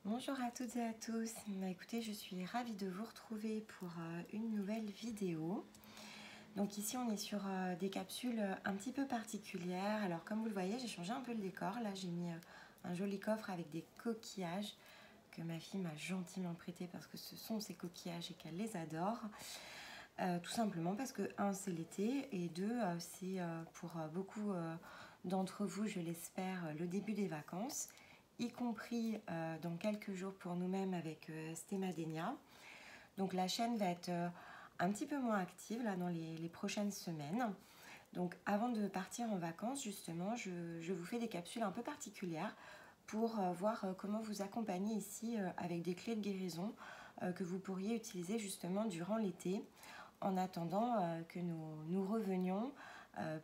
Bonjour à toutes et à tous. Écoutez, je suis ravie de vous retrouver pour une nouvelle vidéo. Donc ici, on est sur des capsules un petit peu particulières. Alors comme vous le voyez, j'ai changé un peu le décor. Là, j'ai mis un joli coffre avec des coquillages que ma fille m'a gentiment prêté parce que ce sont ses coquillages et qu'elle les adore. Tout simplement parce que, un, c'est l'été et deux, c'est pour beaucoup d'entre vous, je l'espère, le début des vacances, y compris dans quelques jours pour nous-mêmes avec Stemadenia. Donc la chaîne va être un petit peu moins active là, dans les prochaines semaines. Donc avant de partir en vacances, justement, je vous fais des capsules un peu particulières pour voir comment vous accompagner ici avec des clés de guérison que vous pourriez utiliser justement durant l'été en attendant que nous revenions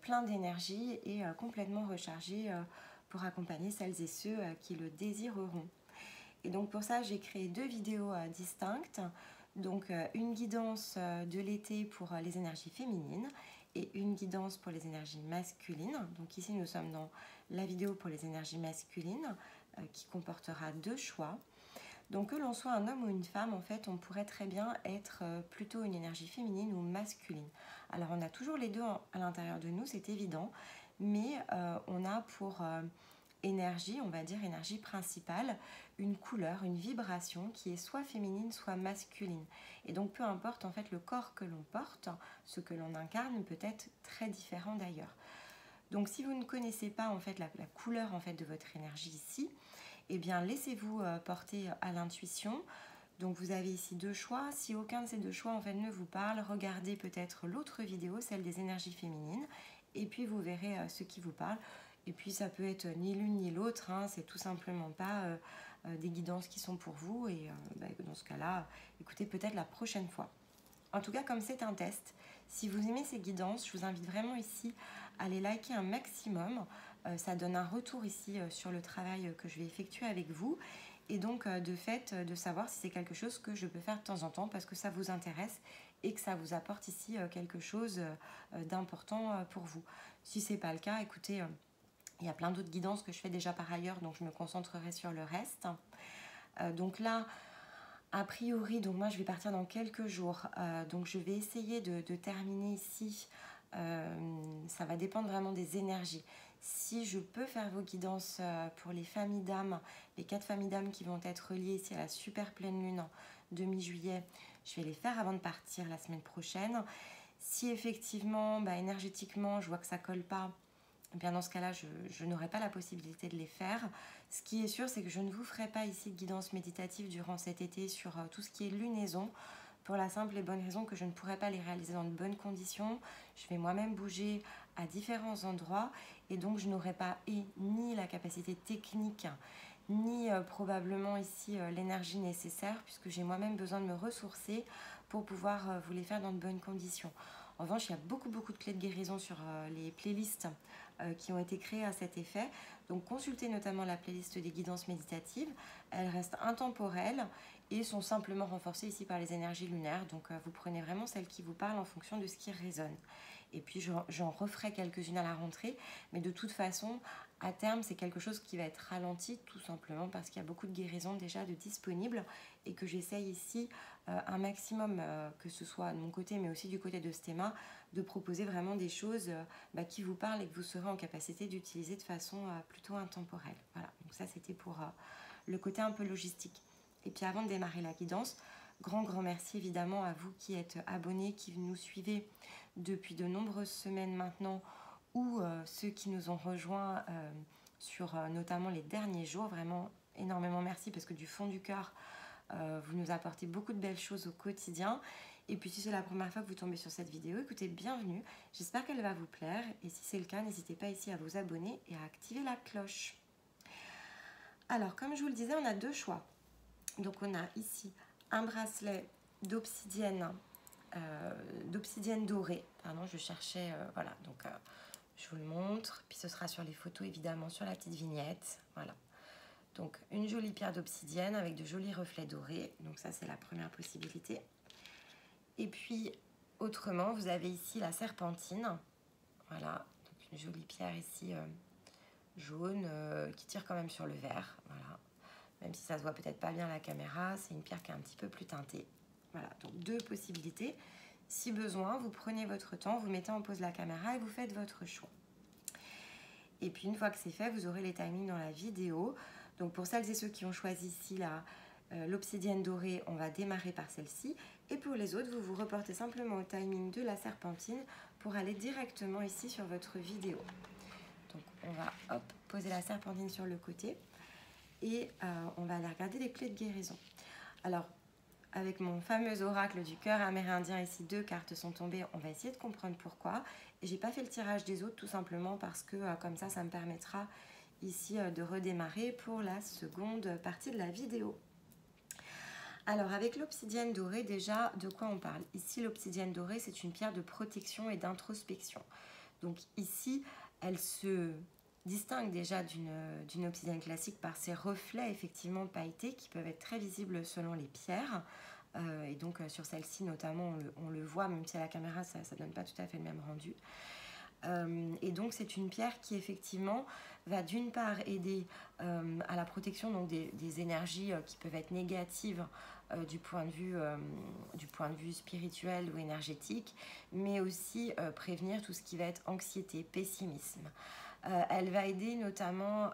plein d'énergie et complètement rechargés pour accompagner celles et ceux qui le désireront. Et donc pour ça, j'ai créé deux vidéos distinctes. Donc une guidance de l'été pour les énergies féminines et une guidance pour les énergies masculines. Donc ici, nous sommes dans la vidéo pour les énergies masculines qui comportera deux choix. Donc que l'on soit un homme ou une femme, en fait, on pourrait très bien être plutôt une énergie féminine ou masculine. Alors on a toujours les deux à l'intérieur de nous, c'est évident, mais on a pour énergie, on va dire énergie principale, une couleur, une vibration qui est soit féminine, soit masculine. Et donc peu importe en fait le corps que l'on porte, ce que l'on incarne peut être très différent d'ailleurs. Donc si vous ne connaissez pas en fait la couleur en fait de votre énergie ici, eh bien laissez-vous porter à l'intuition. Donc vous avez ici deux choix. Si aucun de ces deux choix en fait ne vous parle, regardez peut-être l'autre vidéo, celle des énergies féminines, et puis vous verrez ce qui vous parle. Et puis ça peut être ni l'une ni l'autre, hein, c'est tout simplement pas des guidances qui sont pour vous. Et dans ce cas-là, écoutez peut-être la prochaine fois. En tout cas, comme c'est un test, si vous aimez ces guidances, je vous invite vraiment ici à les liker un maximum. Ça donne un retour ici sur le travail que je vais effectuer avec vous. Et donc, de fait, de savoir si c'est quelque chose que je peux faire de temps en temps parce que ça vous intéresse et que ça vous apporte ici quelque chose d'important pour vous. Si ce n'est pas le cas, écoutez, il y a plein d'autres guidances que je fais déjà par ailleurs, donc je me concentrerai sur le reste. Donc là, a priori, donc moi je vais partir dans quelques jours, donc je vais essayer de terminer ici. Ça va dépendre vraiment des énergies. Si je peux faire vos guidances pour les familles d'âmes, les 4 familles d'âmes qui vont être reliées ici à la super pleine lune de mi-juillet, je vais les faire avant de partir la semaine prochaine. Si effectivement, énergétiquement, je vois que ça colle pas, eh bien dans ce cas-là, je n'aurai pas la possibilité de les faire. Ce qui est sûr, c'est que je ne vous ferai pas ici de guidance méditative durant cet été sur tout ce qui est lunaison, pour la simple et bonne raison que je ne pourrai pas les réaliser dans de bonnes conditions. Je vais moi-même bouger à différents endroits et donc je n'aurai pas ni la capacité technique, ni probablement ici l'énergie nécessaire, puisque j'ai moi-même besoin de me ressourcer pour pouvoir vous les faire dans de bonnes conditions. En revanche, il y a beaucoup de clés de guérison sur les playlists qui ont été créées à cet effet. Donc consultez notamment la playlist des guidances méditatives. Elles restent intemporelles et sont simplement renforcées ici par les énergies lunaires. Donc vous prenez vraiment celles qui vous parlent en fonction de ce qui résonne. Et puis j'en referai quelques-unes à la rentrée, mais de toute façon, à terme, c'est quelque chose qui va être ralenti tout simplement parce qu'il y a beaucoup de guérisons déjà de disponibles et que j'essaye ici un maximum, que ce soit de mon côté mais aussi du côté de Stema, de proposer vraiment des choses qui vous parlent et que vous serez en capacité d'utiliser de façon plutôt intemporelle. Voilà, donc ça c'était pour le côté un peu logistique. Et puis avant de démarrer la guidance, grand merci évidemment à vous qui êtes abonnés, qui nous suivez depuis de nombreuses semaines maintenant, ou ceux qui nous ont rejoints sur notamment les derniers jours. Vraiment énormément merci parce que du fond du cœur, vous nous apportez beaucoup de belles choses au quotidien. Et puis si c'est la première fois que vous tombez sur cette vidéo, écoutez, bienvenue. J'espère qu'elle va vous plaire. Et si c'est le cas, n'hésitez pas ici à vous abonner et à activer la cloche. Alors, comme je vous le disais, on a deux choix. Donc on a ici un bracelet d'obsidienne dorée. Pardon, je cherchais, voilà, donc je vous le montre. Puis ce sera sur les photos, évidemment, sur la petite vignette. Voilà. Donc une jolie pierre d'obsidienne avec de jolis reflets dorés. Donc ça, c'est la première possibilité. Et puis, autrement, vous avez ici la serpentine. Voilà, donc une jolie pierre ici jaune qui tire quand même sur le vert. Voilà. même si ça se voit peut-être pas bien à la caméra, c'est une pierre qui est un petit peu plus teintée. Voilà, donc 2 possibilités. Si besoin, vous prenez votre temps, vous mettez en pause la caméra et vous faites votre choix. Et puis une fois que c'est fait, vous aurez les timings dans la vidéo. Donc pour celles et ceux qui ont choisi ici l'obsidienne dorée, on va démarrer par celle-ci. Et pour les autres, vous vous reportez simplement au timing de la serpentine pour aller directement ici sur votre vidéo. Donc on va poser la serpentine sur le côté et on va aller regarder les clés de guérison. Alors, avec mon fameux oracle du cœur amérindien, ici 2 cartes sont tombées, on va essayer de comprendre pourquoi. Et j'ai pas fait le tirage des autres tout simplement parce que comme ça me permettra ici de redémarrer pour la seconde partie de la vidéo. Alors avec l'obsidienne dorée, déjà de quoi on parle? Ici l'obsidienne dorée, c'est une pierre de protection et d'introspection. Donc ici, elle se distingue déjà d'une obsidienne classique par ses reflets effectivement pailletés qui peuvent être très visibles selon les pierres. Et donc sur celle-ci notamment, on le voit, même si à la caméra ça ne donne pas tout à fait le même rendu. Et donc c'est une pierre qui effectivement va d'une part aider à la protection donc, des énergies qui peuvent être négatives du point de vue spirituel ou énergétique, mais aussi prévenir tout ce qui va être anxiété, pessimisme. Elle va aider notamment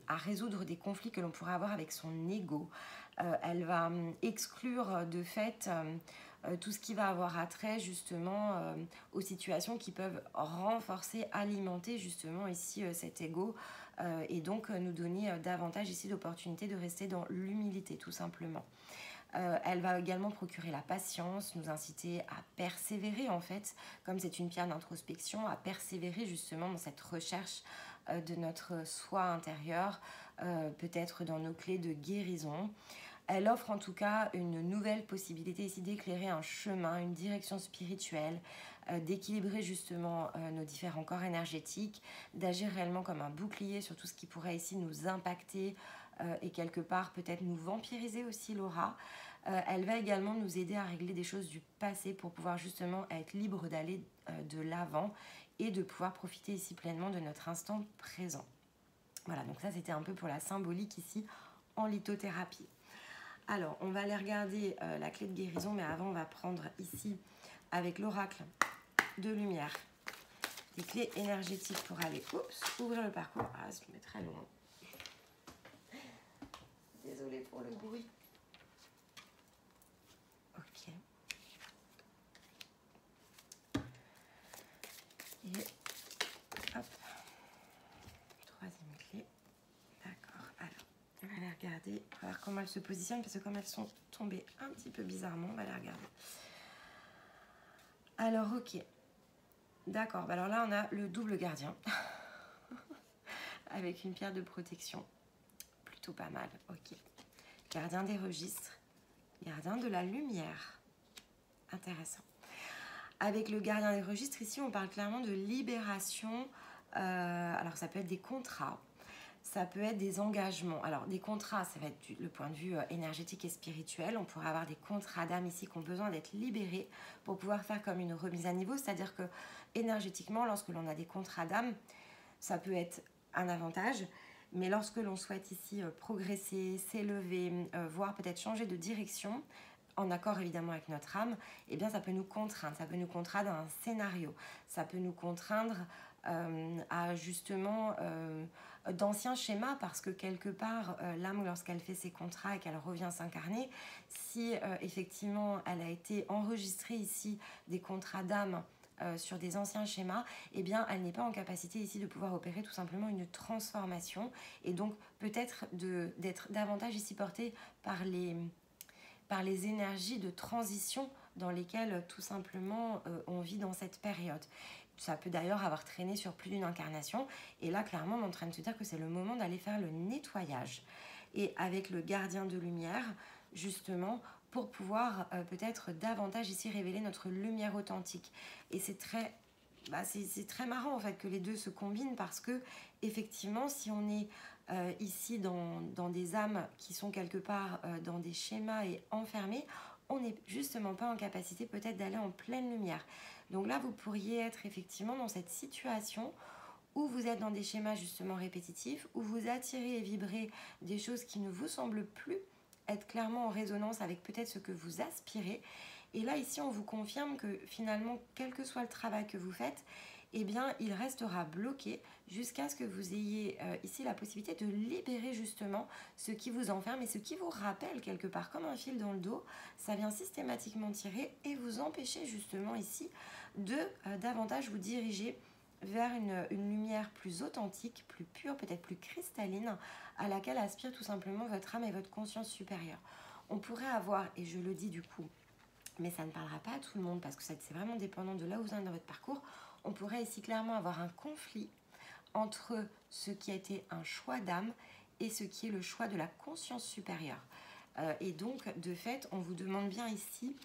à résoudre des conflits que l'on pourrait avoir avec son ego. Elle va exclure de fait tout ce qui va avoir attrait justement aux situations qui peuvent renforcer, alimenter justement ici cet ego et donc nous donner davantage ici d'opportunités de rester dans l'humilité tout simplement. Elle va également procurer la patience, nous inciter à persévérer en fait, comme c'est une pierre d'introspection, à persévérer justement dans cette recherche de notre soi intérieur, peut-être dans nos clés de guérison. Elle offre en tout cas une nouvelle possibilité ici d'éclairer un chemin, une direction spirituelle, d'équilibrer justement nos différents corps énergétiques, d'agir réellement comme un bouclier sur tout ce qui pourrait ici nous impacter et quelque part peut-être nous vampiriser aussi l'aura. Elle va également nous aider à régler des choses du passé pour pouvoir justement être libre d'aller de l'avant et de pouvoir profiter ici pleinement de notre instant présent. Voilà, donc ça c'était un peu pour la symbolique ici en lithothérapie. Alors, on va aller regarder la clé de guérison, mais avant, on va prendre ici, avec l'oracle de lumière, des clés énergétiques pour aller ouvrir le parcours. Ah, ça me met très loin. Désolée pour le bruit. Ok. Et hop, troisième clé. D'accord, alors. On va les regarder, on va voir comment elles se positionnent, parce que comme elles sont tombées un petit peu bizarrement, on va les regarder. Alors, ok. D'accord, alors là, on a le double gardien, avec une pierre de protection. Plutôt pas mal, ok. Gardien des registres, gardien de la lumière. Intéressant. Avec le gardien des registres, ici, on parle clairement de libération. Alors, ça peut être des contrats. Ça peut être des engagements. Alors, des contrats, ça va être le point de vue énergétique et spirituel. On pourrait avoir des contrats d'âme ici qui ont besoin d'être libérés pour pouvoir faire comme une remise à niveau. C'est-à-dire que énergétiquement, lorsque l'on a des contrats d'âme, ça peut être un avantage. Mais lorsque l'on souhaite ici progresser, s'élever, voire peut-être changer de direction, en accord évidemment avec notre âme, eh bien ça peut nous contraindre. Ça peut nous contraindre à un scénario. Ça peut nous contraindre à justement d'anciens schémas, parce que quelque part l'âme, lorsqu'elle fait ses contrats et qu'elle revient s'incarner, si effectivement elle a été enregistrée ici des contrats d'âme sur des anciens schémas, eh bien elle n'est pas en capacité ici de pouvoir opérer tout simplement une transformation, et donc peut-être d'être davantage ici portée par les énergies de transition dans lesquelles tout simplement on vit dans cette période. Ça peut d'ailleurs avoir traîné sur plus d'une incarnation. Et là, clairement, on est en train de se dire que c'est le moment d'aller faire le nettoyage. Et avec le gardien de lumière, justement, pour pouvoir peut-être davantage ici révéler notre lumière authentique. Et c'est très marrant en fait que les deux se combinent, parce que effectivement, si on est ici dans des âmes qui sont quelque part dans des schémas et enfermées, on n'est justement pas en capacité peut-être d'aller en pleine lumière. Donc là, vous pourriez être effectivement dans cette situation ou vous êtes dans des schémas justement répétitifs, où vous attirez et vibrez des choses qui ne vous semblent plus être clairement en résonance avec peut-être ce que vous aspirez. Et là, ici, on vous confirme que finalement, quel que soit le travail que vous faites, eh bien, il restera bloqué jusqu'à ce que vous ayez ici la possibilité de libérer justement ce qui vous enferme et ce qui vous rappelle quelque part comme un fil dans le dos. Ça vient systématiquement tirer et vous empêcher justement ici de davantage vous diriger vers une lumière plus authentique, plus pure, peut-être plus cristalline, à laquelle aspire tout simplement votre âme et votre conscience supérieure. On pourrait avoir, et je le dis du coup, mais ça ne parlera pas à tout le monde parce que c'est vraiment dépendant de là où vous en êtes dans votre parcours, on pourrait ici clairement avoir un conflit entre ce qui a été un choix d'âme et ce qui est le choix de la conscience supérieure. Et donc, de fait, on vous demande bien ici,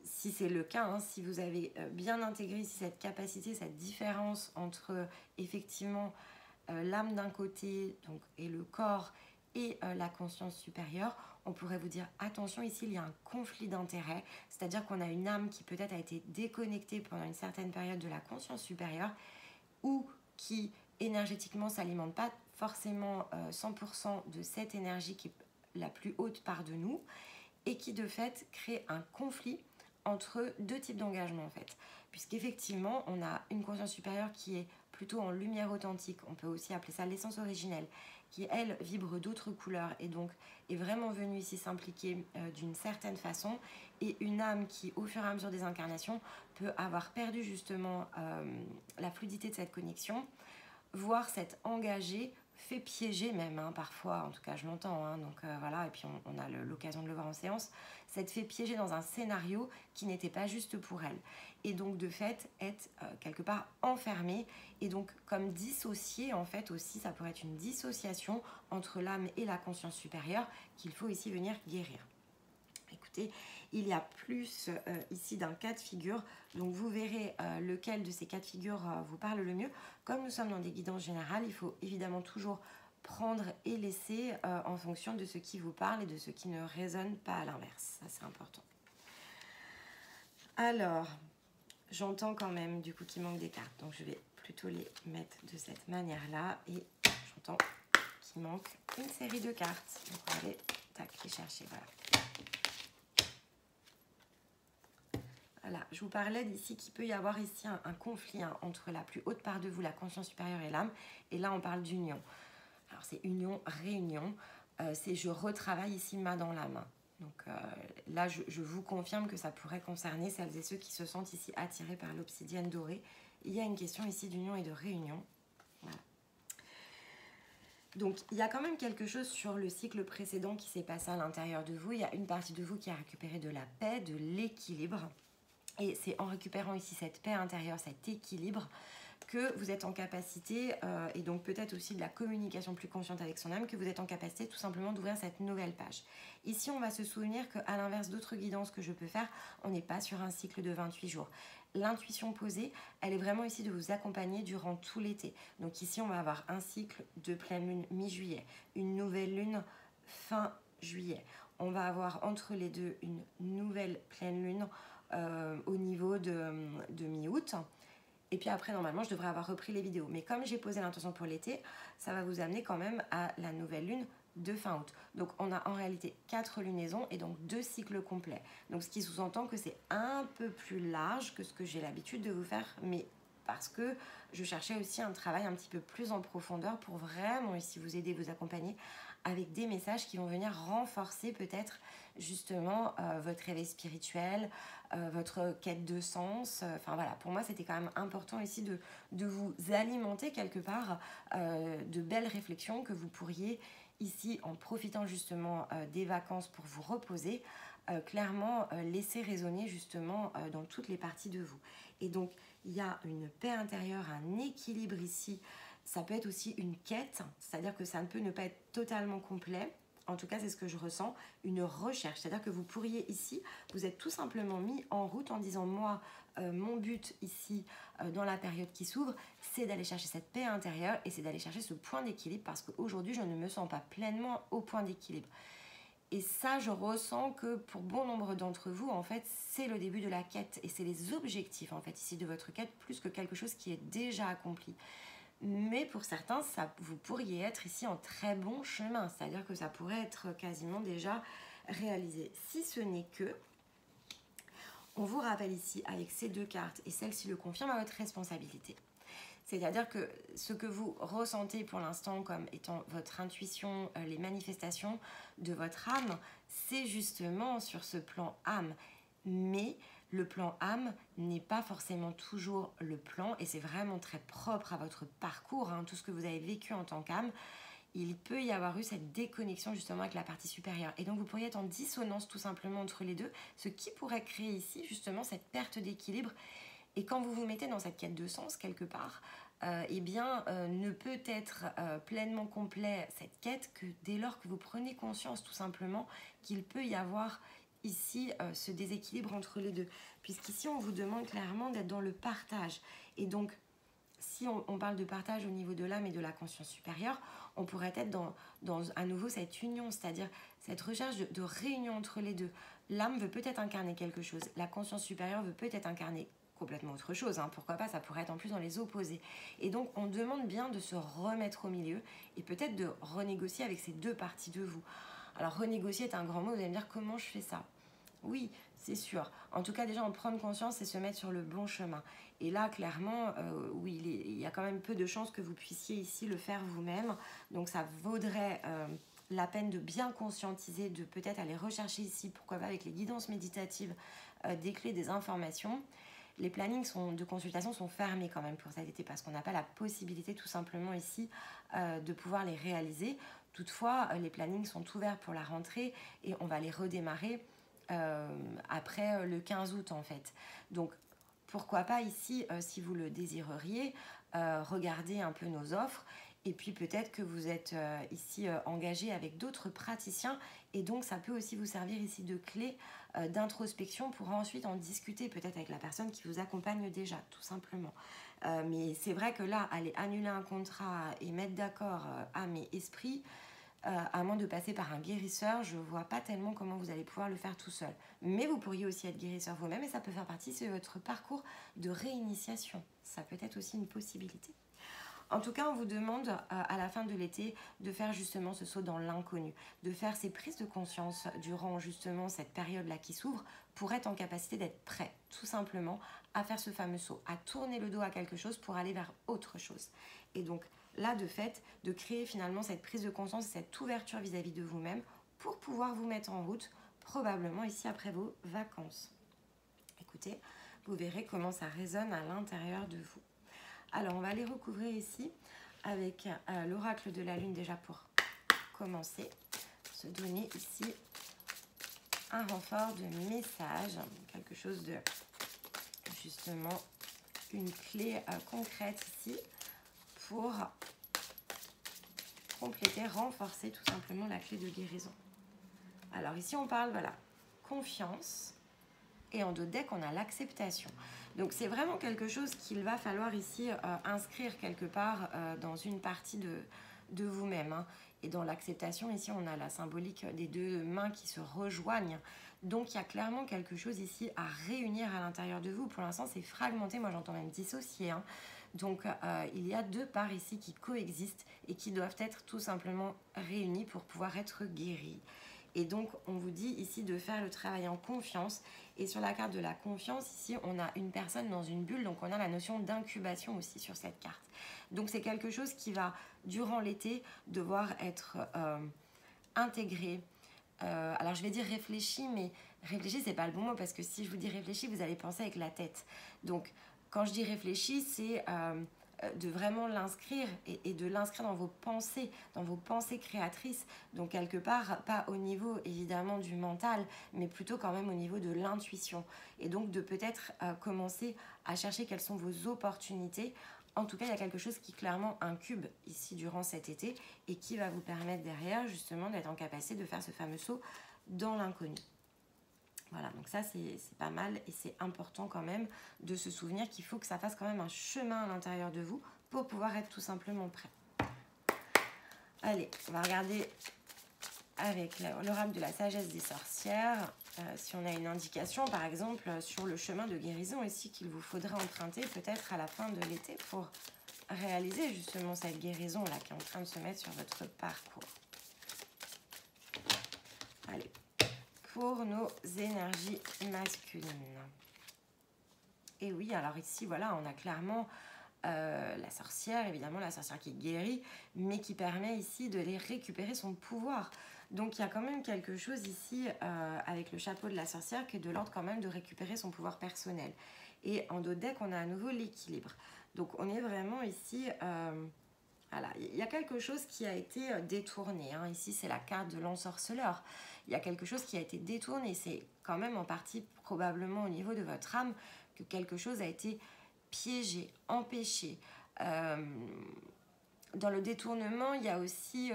si c'est le cas, hein, si vous avez bien intégré ici cette capacité, cette différence entre effectivement l'âme d'un côté donc, et le corps et la conscience supérieure, on pourrait vous dire attention, ici il y a un conflit d'intérêts, c'est-à-dire qu'on a une âme qui peut-être a été déconnectée pendant une certaine période de la conscience supérieure ou qui énergétiquement s'alimente pas forcément 100% de cette énergie qui est la plus haute part de nous et qui de fait crée un conflit entre deux types d'engagement en fait, puisqu'effectivement on a une conscience supérieure qui est plutôt en lumière authentique, on peut aussi appeler ça l'essence originelle, qui elle vibre d'autres couleurs et donc est vraiment venue ici s'impliquer d'une certaine façon, et une âme qui au fur et à mesure des incarnations peut avoir perdu justement la fluidité de cette connexion, voire s'être engagée, fait piéger même, hein, parfois, en tout cas je l'entends, hein, donc voilà, et puis on a l'occasion de le voir en séance, s'être fait piéger dans un scénario qui n'était pas juste pour elle. Et donc de fait, être quelque part enfermée, et donc comme dissociée, en fait aussi, ça pourrait être une dissociation entre l'âme et la conscience supérieure qu'il faut ici venir guérir. Écoutez, il y a plus ici d'un cas de figure, donc vous verrez lequel de ces cas de figure vous parle le mieux. Comme nous sommes dans des guidances générales, il faut évidemment toujours prendre et laisser en fonction de ce qui vous parle et de ce qui ne résonne pas à l'inverse. Ça, c'est important. Alors, j'entends quand même du coup qu'il manque des cartes, donc je vais plutôt les mettre de cette manière-là, et j'entends qu'il manque une série de cartes. Donc on va aller les chercher, voilà. Voilà, je vous parlais d'ici qu'il peut y avoir ici un conflit entre la plus haute part de vous, la conscience supérieure et l'âme. Et là, on parle d'union. Alors, c'est union, réunion. C'est je retravaille ici main dans la main. Donc là, je vous confirme que ça pourrait concerner celles et ceux qui se sentent ici attirés par l'obsidienne dorée. Il y a une question ici d'union et de réunion. Voilà. Donc, il y a quand même quelque chose sur le cycle précédent qui s'est passé à l'intérieur de vous. Il y a une partie de vous qui a récupéré de la paix, de l'équilibre. Et c'est en récupérant ici cette paix intérieure, cet équilibre, que vous êtes en capacité, et donc peut-être aussi de la communication plus consciente avec son âme, que vous êtes en capacité tout simplement d'ouvrir cette nouvelle page. Ici, on va se souvenir qu'à l'inverse d'autres guidances que je peux faire, on n'est pas sur un cycle de 28 jours. L'intuition posée, elle est vraiment ici de vous accompagner durant tout l'été. Donc ici, on va avoir un cycle de pleine lune mi-juillet, une nouvelle lune fin juillet. On va avoir entre les deux une nouvelle pleine lune au niveau de mi-août. Et puis après, normalement, je devrais avoir repris les vidéos. Mais comme j'ai posé l'intention pour l'été, ça va vous amener quand même à la nouvelle lune de fin août. Donc, on a en réalité 4 lunaisons et donc 2 cycles complets. Donc, ce qui sous-entend que c'est un peu plus large que ce que j'ai l'habitude de vous faire, mais parce que je cherchais aussi un travail un petit peu plus en profondeur pour vraiment ici vous aider, vous accompagner avec des messages qui vont venir renforcer peut-être justement votre réveil spirituel, votre quête de sens. Enfin voilà, pour moi c'était quand même important ici de vous alimenter quelque part de belles réflexions que vous pourriez ici, en profitant justement des vacances pour vous reposer, clairement laisser résonner justement dans toutes les parties de vous. Et donc il y a une paix intérieure, un équilibre ici. Ça peut être aussi une quête, c'est-à-dire que ça ne peut ne pas être totalement complet. En tout cas, c'est ce que je ressens, une recherche. C'est-à-dire que vous pourriez ici, vous êtes tout simplement mis en route en disant, moi, mon but ici, dans la période qui s'ouvre, c'est d'aller chercher cette paix intérieure et c'est d'aller chercher ce point d'équilibre parce qu'aujourd'hui, je ne me sens pas pleinement au point d'équilibre. Et ça, je ressens que pour bon nombre d'entre vous, en fait, c'est le début de la quête et c'est les objectifs, en fait, ici de votre quête, plus que quelque chose qui est déjà accompli. Mais pour certains, vous pourriez être ici en très bon chemin, c'est-à-dire que ça pourrait être quasiment déjà réalisé. Si ce n'est que, on vous rappelle ici avec ces deux cartes, et celle-ci le confirme, à votre responsabilité. C'est-à-dire que ce que vous ressentez pour l'instant comme étant votre intuition, les manifestations de votre âme, c'est justement sur ce plan âme. Mais le plan âme n'est pas forcément toujours le plan, et c'est vraiment très propre à votre parcours, hein, tout ce que vous avez vécu en tant qu'âme. Il peut y avoir eu cette déconnexion justement avec la partie supérieure. Et donc vous pourriez être en dissonance tout simplement entre les deux, ce qui pourrait créer ici justement cette perte d'équilibre. Et quand vous vous mettez dans cette quête de sens quelque part, ne peut être pleinement complet cette quête que dès lors que vous prenez conscience tout simplement qu'il peut y avoir ici ce déséquilibre entre les deux. Puisqu'ici on vous demande clairement d'être dans le partage. Et donc si on parle de partage au niveau de l'âme et de la conscience supérieure, on pourrait être dans à nouveau cette union, c'est-à-dire cette recherche de réunion entre les deux. L'âme veut peut-être incarner quelque chose, la conscience supérieure veut peut-être incarner complètement autre chose, hein. Pourquoi pas, ça pourrait être en plus dans les opposés. Et donc on demande bien de se remettre au milieu et peut-être de renégocier avec ces deux parties de vous. Alors renégocier est un grand mot, vous allez me dire comment je fais ça? Oui, c'est sûr. En tout cas, déjà, en prendre conscience et se mettre sur le bon chemin. Et là, clairement, oui, il y a quand même peu de chances que vous puissiez ici le faire vous-même. Donc, ça vaudrait la peine de bien conscientiser, de peut-être aller rechercher ici, pourquoi pas avec les guidances méditatives, des clés, des informations. Les plannings de consultation sont fermés quand même pour cet été parce qu'on n'a pas la possibilité tout simplement ici de pouvoir les réaliser. Toutefois, les plannings sont ouverts pour la rentrée et on va les redémarrer après le 15 août en fait. Donc pourquoi pas ici, si vous le désireriez, regarder un peu nos offres et puis peut-être que vous êtes ici engagé avec d'autres praticiens et donc ça peut aussi vous servir ici de clé d'introspection pour ensuite en discuter peut-être avec la personne qui vous accompagne déjà tout simplement. Mais c'est vrai que là, aller annuler un contrat et mettre d'accord âme et esprit, à moins de passer par un guérisseur, je ne vois pas tellement comment vous allez pouvoir le faire tout seul. Mais vous pourriez aussi être guérisseur vous-même et ça peut faire partie de votre parcours de réinitiation. Ça peut être aussi une possibilité. En tout cas, on vous demande à la fin de l'été de faire justement ce saut dans l'inconnu, de faire ces prises de conscience durant justement cette période-là qui s'ouvre pour être en capacité d'être prêt, tout simplement, à faire ce fameux saut, à tourner le dos à quelque chose pour aller vers autre chose. Et donc, là, de fait, de créer finalement cette prise de conscience, cette ouverture vis-à-vis de vous-même pour pouvoir vous mettre en route, probablement ici après vos vacances. Écoutez, vous verrez comment ça résonne à l'intérieur de vous. Alors, on va les recouvrir ici avec l'oracle de la lune déjà pour commencer. Se donner ici un renfort de message, quelque chose de justement une clé concrète ici pour compléter, renforcer tout simplement la clé de guérison. Alors ici on parle, voilà, confiance et en dos de deck on a l'acceptation. Donc c'est vraiment quelque chose qu'il va falloir ici inscrire quelque part dans une partie de vous-même. Hein. Et dans l'acceptation, ici on a la symbolique des deux mains qui se rejoignent. Donc il y a clairement quelque chose ici à réunir à l'intérieur de vous. Pour l'instant c'est fragmenté, moi j'entends même dissocié. Hein. Donc il y a deux parts ici qui coexistent et qui doivent être tout simplement réunies pour pouvoir être guéries. Et donc, on vous dit ici de faire le travail en confiance. Et sur la carte de la confiance, ici, on a une personne dans une bulle. Donc, on a la notion d'incubation aussi sur cette carte. Donc, c'est quelque chose qui va, durant l'été, devoir être intégré. Alors, je vais dire réfléchi, mais réfléchi, c'est pas le bon mot. Parce que si je vous dis réfléchi, vous allez penser avec la tête. Donc, quand je dis réfléchi, c'est de vraiment l'inscrire et de l'inscrire dans vos pensées créatrices. Donc quelque part, pas au niveau évidemment du mental, mais plutôt quand même au niveau de l'intuition. Et donc de peut-être commencer à chercher quelles sont vos opportunités. En tout cas, il y a quelque chose qui clairement incube ici durant cet été et qui va vous permettre derrière justement d'être en capacité de faire ce fameux saut dans l'inconnu. Voilà, donc ça c'est pas mal et c'est important quand même de se souvenir qu'il faut que ça fasse quand même un chemin à l'intérieur de vous pour pouvoir être tout simplement prêt. Allez, on va regarder avec l'oracle de la sagesse des sorcières, si on a une indication par exemple sur le chemin de guérison ici qu'il vous faudra emprunter peut-être à la fin de l'été pour réaliser justement cette guérison là qui est en train de se mettre sur votre parcours. Allez, pour nos énergies masculines. Et oui, alors ici, voilà, on a clairement la sorcière, évidemment, la sorcière qui guérit, mais qui permet ici de les récupérer son pouvoir. Donc, il y a quand même quelque chose ici avec le chapeau de la sorcière qui est de l'ordre quand même de récupérer son pouvoir personnel. Et en dos de deck, on a à nouveau l'équilibre. Donc, on est vraiment ici... voilà, il y a quelque chose qui a été détourné. Hein. Ici, c'est la carte de l'ensorceleur. Il y a quelque chose qui a été détourné. C'est quand même en partie probablement au niveau de votre âme que quelque chose a été piégé, empêché. Dans le détournement, il y a aussi,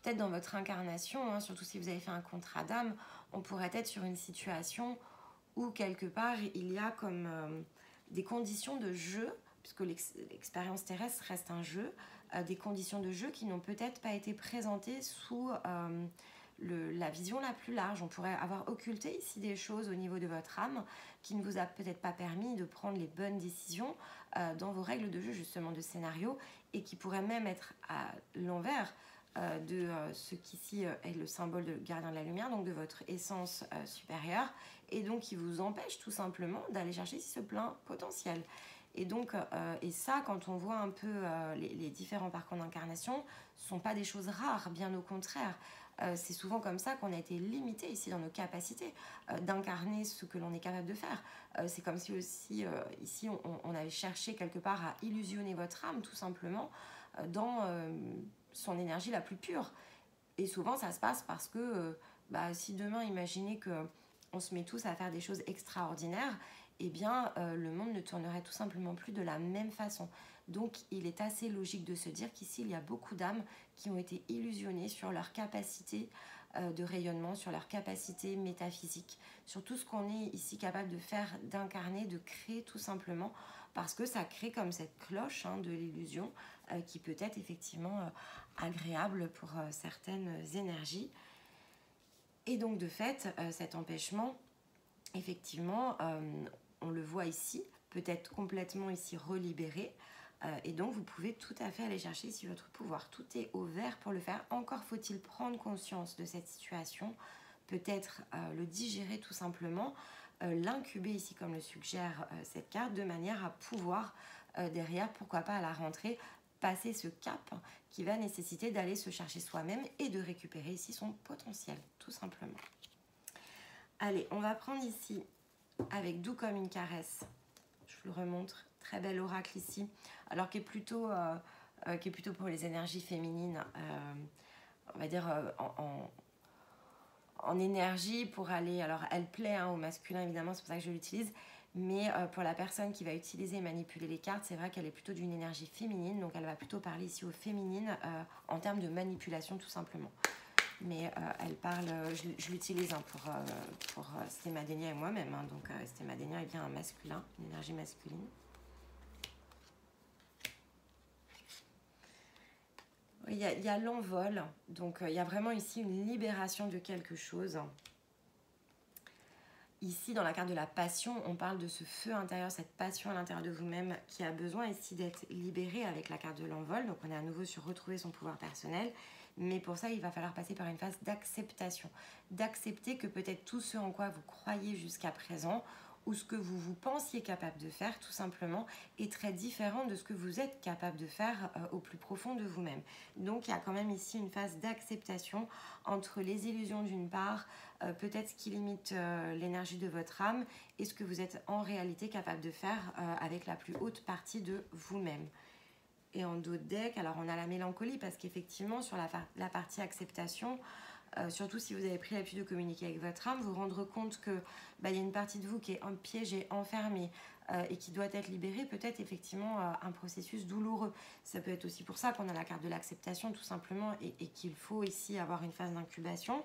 peut-être dans votre incarnation, hein, surtout si vous avez fait un contrat d'âme, on pourrait être sur une situation où quelque part, il y a comme des conditions de jeu, puisque l'expérience terrestre reste un jeu, des conditions de jeu qui n'ont peut-être pas été présentées sous la vision la plus large. On pourrait avoir occulté ici des choses au niveau de votre âme qui ne vous a peut-être pas permis de prendre les bonnes décisions dans vos règles de jeu, justement de scénario, et qui pourraient même être à l'envers de ce qu'ici est le symbole de gardien de la lumière, donc de votre essence supérieure, et donc qui vous empêche tout simplement d'aller chercher ici ce plein potentiel. Et donc, et ça, quand on voit un peu les différents parcours d'incarnation, ce ne sont pas des choses rares, bien au contraire. C'est souvent comme ça qu'on a été limité ici dans nos capacités d'incarner ce que l'on est capable de faire. C'est comme si aussi, ici, on avait cherché quelque part à illusionner votre âme, tout simplement, dans son énergie la plus pure. Et souvent, ça se passe parce que si demain, imaginez qu'on se met tous à faire des choses extraordinaires, eh bien, le monde ne tournerait tout simplement plus de la même façon. Donc, il est assez logique de se dire qu'ici, il y a beaucoup d'âmes qui ont été illusionnées sur leur capacité de rayonnement, sur leur capacité métaphysique, sur tout ce qu'on est ici capable de faire, d'incarner, de créer tout simplement, parce que ça crée comme cette cloche de l'illusion qui peut être effectivement agréable pour certaines énergies. Et donc, de fait, cet empêchement, effectivement, on le voit ici, peut être complètement ici relibéré. Et donc, vous pouvez tout à fait aller chercher ici votre pouvoir. Tout est au vert pour le faire. Encore faut-il prendre conscience de cette situation, peut-être le digérer tout simplement, l'incuber ici comme le suggère cette carte, de manière à pouvoir derrière, pourquoi pas à la rentrée, passer ce cap qui va nécessiter d'aller se chercher soi-même et de récupérer ici son potentiel, tout simplement. Allez, on va prendre ici, avec Doux comme une caresse, je vous le remontre, très bel oracle ici, alors qui est plutôt pour les énergies féminines, on va dire en énergie pour aller, alors elle plaît au masculin évidemment, c'est pour ça que je l'utilise, mais pour la personne qui va utiliser et manipuler les cartes, c'est vrai qu'elle est plutôt d'une énergie féminine, donc elle va plutôt parler ici aux féminines en termes de manipulation tout simplement. Mais elle parle, je l'utilise pour Stémadénia et moi-même, donc Stémadénia est bien un masculin, une énergie masculine. Il y a l'envol, donc il y a vraiment ici une libération de quelque chose. Ici, dans la carte de la passion, on parle de ce feu intérieur, cette passion à l'intérieur de vous-même qui a besoin ici d'être libérée avec la carte de l'envol. Donc, on est à nouveau sur retrouver son pouvoir personnel. Mais pour ça, il va falloir passer par une phase d'acceptation. D'accepter que peut-être tout ce en quoi vous croyez jusqu'à présent ou ce que vous pensiez capable de faire, tout simplement, est très différent de ce que vous êtes capable de faire au plus profond de vous-même. Donc, il y a quand même ici une phase d'acceptation entre les illusions d'une part, peut-être ce qui limite l'énergie de votre âme et ce que vous êtes en réalité capable de faire avec la plus haute partie de vous-même. Et en dos de deck, alors on a la mélancolie parce qu'effectivement sur la partie acceptation, surtout si vous avez pris l'habitude de communiquer avec votre âme, vous rendre compte que y a une partie de vous qui est piégée, enfermée et qui doit être libérée, peut-être effectivement un processus douloureux. Ça peut être aussi pour ça qu'on a la carte de l'acceptation tout simplement et qu'il faut ici avoir une phase d'incubation.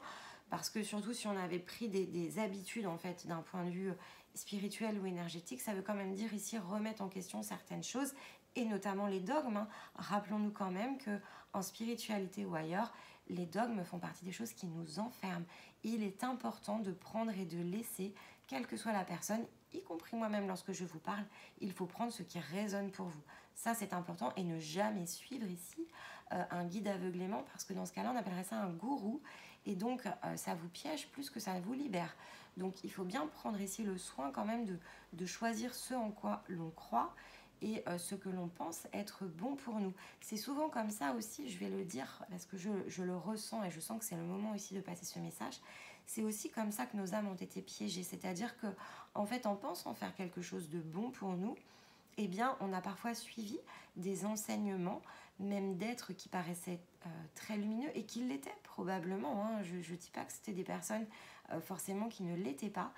Parce que surtout si on avait pris des habitudes en fait d'un point de vue spirituel ou énergétique, ça veut quand même dire ici remettre en question certaines choses et notamment les dogmes. Rappelons-nous quand même qu'en spiritualité ou ailleurs, les dogmes font partie des choses qui nous enferment. Il est important de prendre et de laisser, quelle que soit la personne, y compris moi-même lorsque je vous parle, il faut prendre ce qui résonne pour vous. Ça, c'est important, et ne jamais suivre ici un guide aveuglément, parce que dans ce cas-là, on appellerait ça un gourou, et donc ça vous piège plus que ça vous libère. Donc il faut bien prendre ici le soin quand même de choisir ce en quoi l'on croit, et ce que l'on pense être bon pour nous. C'est souvent comme ça aussi, je vais le dire, parce que je le ressens, et je sens que c'est le moment aussi de passer ce message. C'est aussi comme ça que nos âmes ont été piégées, c'est-à-dire que, en fait, en pensant faire quelque chose de bon pour nous, eh bien, on a parfois suivi des enseignements, même d'êtres qui paraissaient très lumineux, et qui l'étaient probablement, hein. Je ne dis pas que c'était des personnes forcément qui ne l'étaient pas,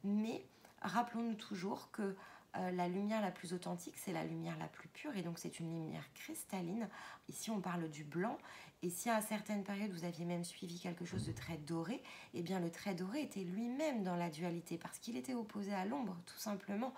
mais rappelons-nous toujours que la lumière la plus authentique, c'est la lumière la plus pure, et donc c'est une lumière cristalline. Ici, on parle du blanc, et si à certaines périodes, vous aviez même suivi quelque chose de très doré, eh bien le très doré était lui-même dans la dualité, parce qu'il était opposé à l'ombre, tout simplement.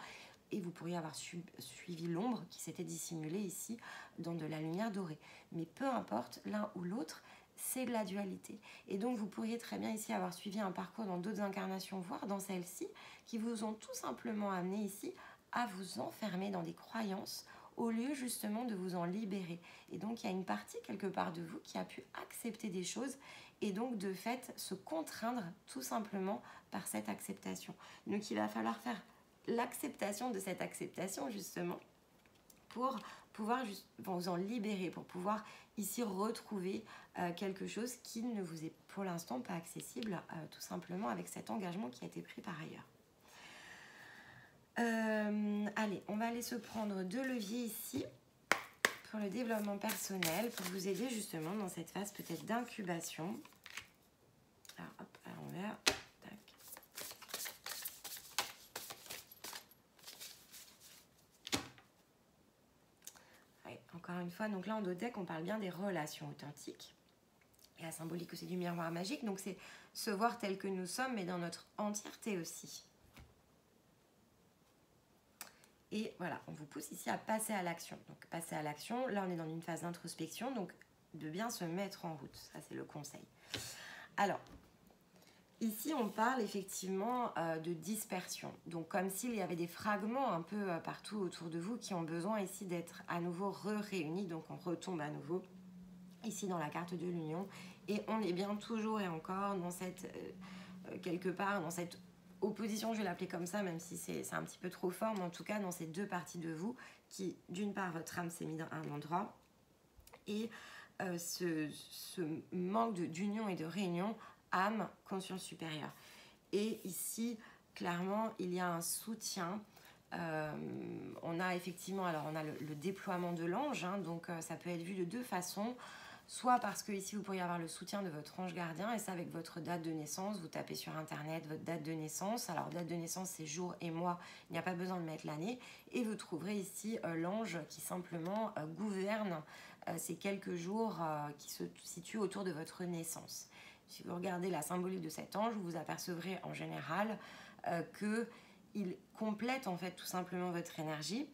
Et vous pourriez avoir suivi l'ombre qui s'était dissimulée ici dans de la lumière dorée. Mais peu importe, l'un ou l'autre, c'est de la dualité. Et donc vous pourriez très bien ici avoir suivi un parcours dans d'autres incarnations, voire dans celle-ci, qui vous ont tout simplement amené ici à vous enfermer dans des croyances au lieu justement de vous en libérer. Et donc il y a une partie quelque part de vous qui a pu accepter des choses, et donc de fait se contraindre tout simplement par cette acceptation. Donc il va falloir faire l'acceptation de cette acceptation justement pour pouvoir vous en libérer, pour pouvoir ici retrouver quelque chose qui ne vous est pour l'instant pas accessible, tout simplement avec cet engagement qui a été pris par ailleurs. Allez, on va aller se prendre 2 leviers ici pour le développement personnel, pour vous aider justement dans cette phase peut-être d'incubation. Alors hop, à l'envers. Encore une fois, donc là en deck, on parle bien des relations authentiques. Et la symbolique aussi du miroir magique, donc c'est se voir tel que nous sommes, mais dans notre entièreté aussi. Et voilà, on vous pousse ici à passer à l'action. Donc passer à l'action, là on est dans une phase d'introspection, donc de bien se mettre en route, ça c'est le conseil. Alors, ici on parle effectivement de dispersion, donc comme s'il y avait des fragments un peu partout autour de vous qui ont besoin ici d'être à nouveau réunis, donc on retombe à nouveau ici dans la carte de l'union, et on est bien toujours et encore dans cette, quelque part, dans cette opposition, je vais l'appeler comme ça, même si c'est un petit peu trop fort, mais en tout cas dans ces 2 parties de vous qui, d'une part, votre âme s'est mise à un endroit, et ce manque d'union et de réunion, âme, conscience supérieure. Et ici, clairement, il y a un soutien. On a effectivement, alors on a le déploiement de l'ange, hein, donc ça peut être vu de 2 façons. Soit parce que ici vous pourriez avoir le soutien de votre ange gardien, et ça avec votre date de naissance, vous tapez sur internet votre date de naissance. Alors date de naissance c'est jour et mois, il n'y a pas besoin de mettre l'année, et vous trouverez ici l'ange qui simplement gouverne ces quelques jours qui se situent autour de votre naissance. Si vous regardez la symbolique de cet ange, vous apercevrez en général qu'il complète en fait tout simplement votre énergie.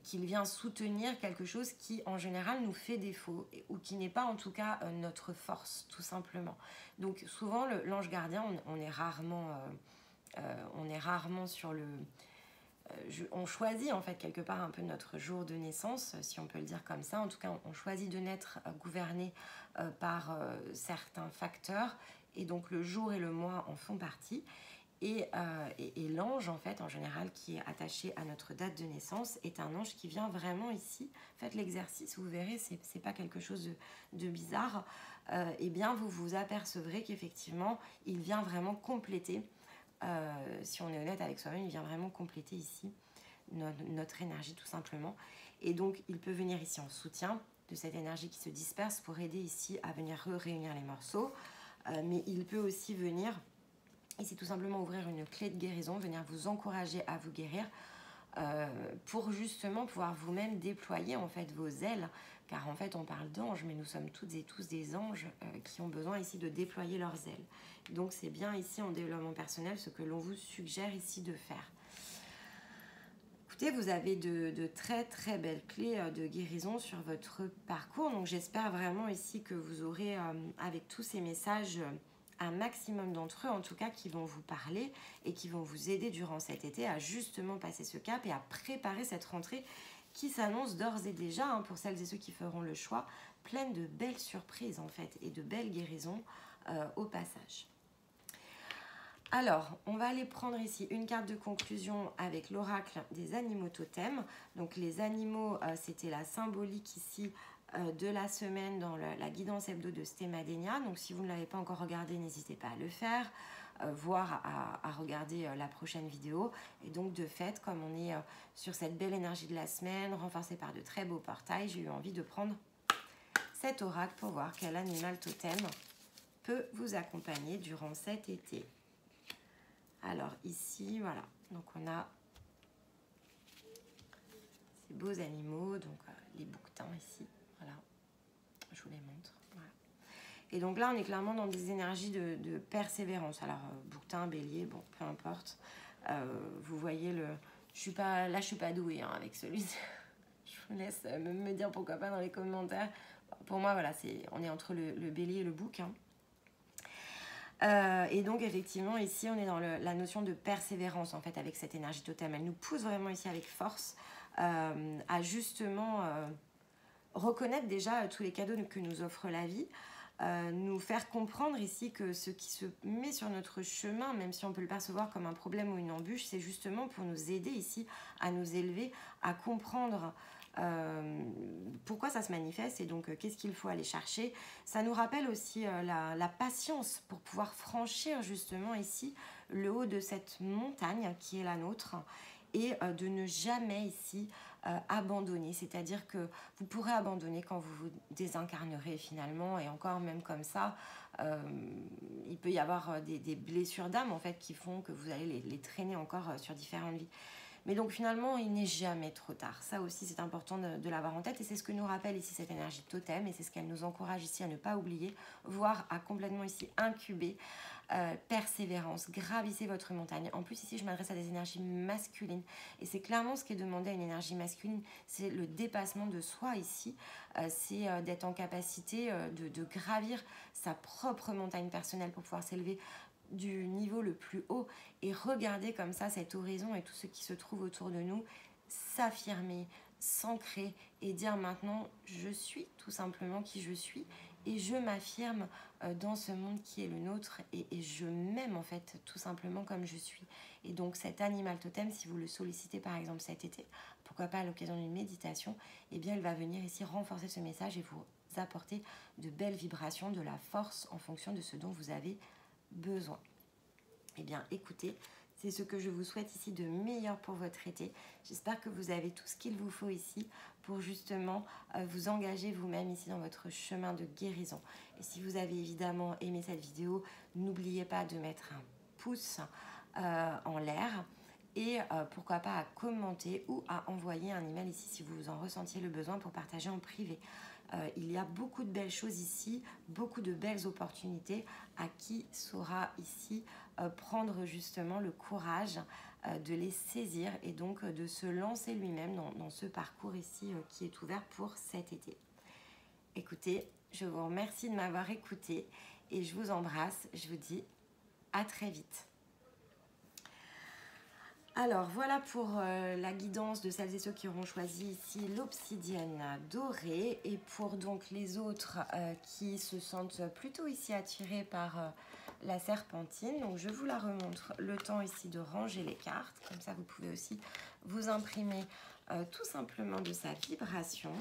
Qu'il vient soutenir quelque chose qui en général nous fait défaut, ou qui n'est pas en tout cas notre force tout simplement. Donc souvent l'ange gardien, on est rarement sur le... on choisit en fait quelque part un peu notre jour de naissance, si on peut le dire comme ça. En tout cas on choisit de naître gouverné par certains facteurs, et donc le jour et le mois en font partie. Et l'ange, en fait, en général, qui est attaché à notre date de naissance, est un ange qui vient vraiment ici. Faites l'exercice, vous verrez, c'est pas quelque chose de bizarre. Eh bien, vous vous apercevrez qu'effectivement, il vient vraiment compléter, si on est honnête avec soi-même, il vient vraiment compléter ici notre énergie, tout simplement. Et donc, il peut venir ici en soutien de cette énergie qui se disperse pour aider ici à venir réunir les morceaux. Mais il peut aussi venir... Et c'est tout simplement ouvrir une clé de guérison, venir vous encourager à vous guérir pour justement pouvoir vous-même déployer en fait vos ailes. Car en fait on parle d'anges, mais nous sommes toutes et tous des anges qui ont besoin ici de déployer leurs ailes. Donc c'est bien ici en développement personnel ce que l'on vous suggère ici de faire. Écoutez, vous avez de très très belles clés de guérison sur votre parcours. Donc j'espère vraiment ici que vous aurez avec tous ces messages un maximum d'entre eux, en tout cas, qui vont vous parler et qui vont vous aider durant cet été à justement passer ce cap et à préparer cette rentrée qui s'annonce d'ores et déjà, hein, pour celles et ceux qui feront le choix, pleine de belles surprises en fait et de belles guérisons au passage. Alors, on va aller prendre ici une carte de conclusion avec l'oracle des animaux totems. Donc les animaux, c'était la symbolique ici de la semaine dans la guidance hebdo de Stémadénia. Donc si vous ne l'avez pas encore regardé, n'hésitez pas à le faire, voire à regarder la prochaine vidéo. Et donc de fait, comme on est sur cette belle énergie de la semaine, renforcée par de très beaux portails, j'ai eu envie de prendre cet oracle pour voir quel animal totem peut vous accompagner durant cet été. Alors ici, voilà, donc on a ces beaux animaux, donc les bouquetins ici, voilà, je vous les montre. Voilà. Et donc là, on est clairement dans des énergies de persévérance. Alors, bouquetin, bélier, bon, peu importe. Vous voyez, je suis pas douée hein, avec celui-ci. Je vous laisse me dire pourquoi pas dans les commentaires. Pour moi, voilà, on est entre le bélier et le bouc. Hein. Et donc effectivement ici on est dans la notion de persévérance en fait avec cette énergie totem. Elle nous pousse vraiment ici avec force à justement reconnaître déjà tous les cadeaux que nous offre la vie, nous faire comprendre ici que ce qui se met sur notre chemin, même si on peut le percevoir comme un problème ou une embûche, c'est justement pour nous aider ici à nous élever, à comprendre pourquoi ça se manifeste et donc qu'est-ce qu'il faut aller chercher. Ça nous rappelle aussi la patience pour pouvoir franchir justement ici le haut de cette montagne qui est la nôtre et de ne jamais ici abandonner. C'est-à-dire que vous pourrez abandonner quand vous vous désincarnerez finalement et encore même comme ça, il peut y avoir des blessures d'âme en fait qui font que vous allez les traîner encore sur différentes vies. Mais donc finalement, il n'est jamais trop tard. Ça aussi, c'est important de l'avoir en tête. Et c'est ce que nous rappelle ici cette énergie totem. Et c'est ce qu'elle nous encourage ici à ne pas oublier, voire à complètement ici incuber. Persévérance, gravissez votre montagne. En plus, ici, je m'adresse à des énergies masculines. Et c'est clairement ce qui est demandé à une énergie masculine. C'est le dépassement de soi ici. C'est d'être en capacité de gravir sa propre montagne personnelle pour pouvoir s'élever du niveau le plus haut et regarder comme ça cet horizon et tout ce qui se trouve autour de nous, s'affirmer, s'ancrer et dire maintenant je suis tout simplement qui je suis et je m'affirme dans ce monde qui est le nôtre et je m'aime en fait tout simplement comme je suis. Et donc cet animal totem, si vous le sollicitez par exemple cet été, pourquoi pas à l'occasion d'une méditation, eh bien il va venir ici renforcer ce message et vous apporter de belles vibrations, de la force en fonction de ce dont vous avez besoin. Eh bien écoutez, c'est ce que je vous souhaite ici de meilleur pour votre été. J'espère que vous avez tout ce qu'il vous faut ici pour justement vous engager vous-même ici dans votre chemin de guérison. Et si vous avez évidemment aimé cette vidéo, n'oubliez pas de mettre un pouce en l'air et pourquoi pas à commenter ou à envoyer un email ici si vous en ressentiez le besoin pour partager en privé. Il y a beaucoup de belles choses ici, beaucoup de belles opportunités à qui saura ici prendre justement le courage de les saisir et donc de se lancer lui-même dans ce parcours ici qui est ouvert pour cet été. Écoutez, je vous remercie de m'avoir écouté et je vous embrasse. Je vous dis à très vite. Alors voilà pour la guidance de celles et ceux qui auront choisi ici l'obsidienne dorée et pour donc les autres qui se sentent plutôt ici attirés par la serpentine. Donc je vous la remontre le temps ici de ranger les cartes, comme ça vous pouvez aussi vous imprimer tout simplement de sa vibration.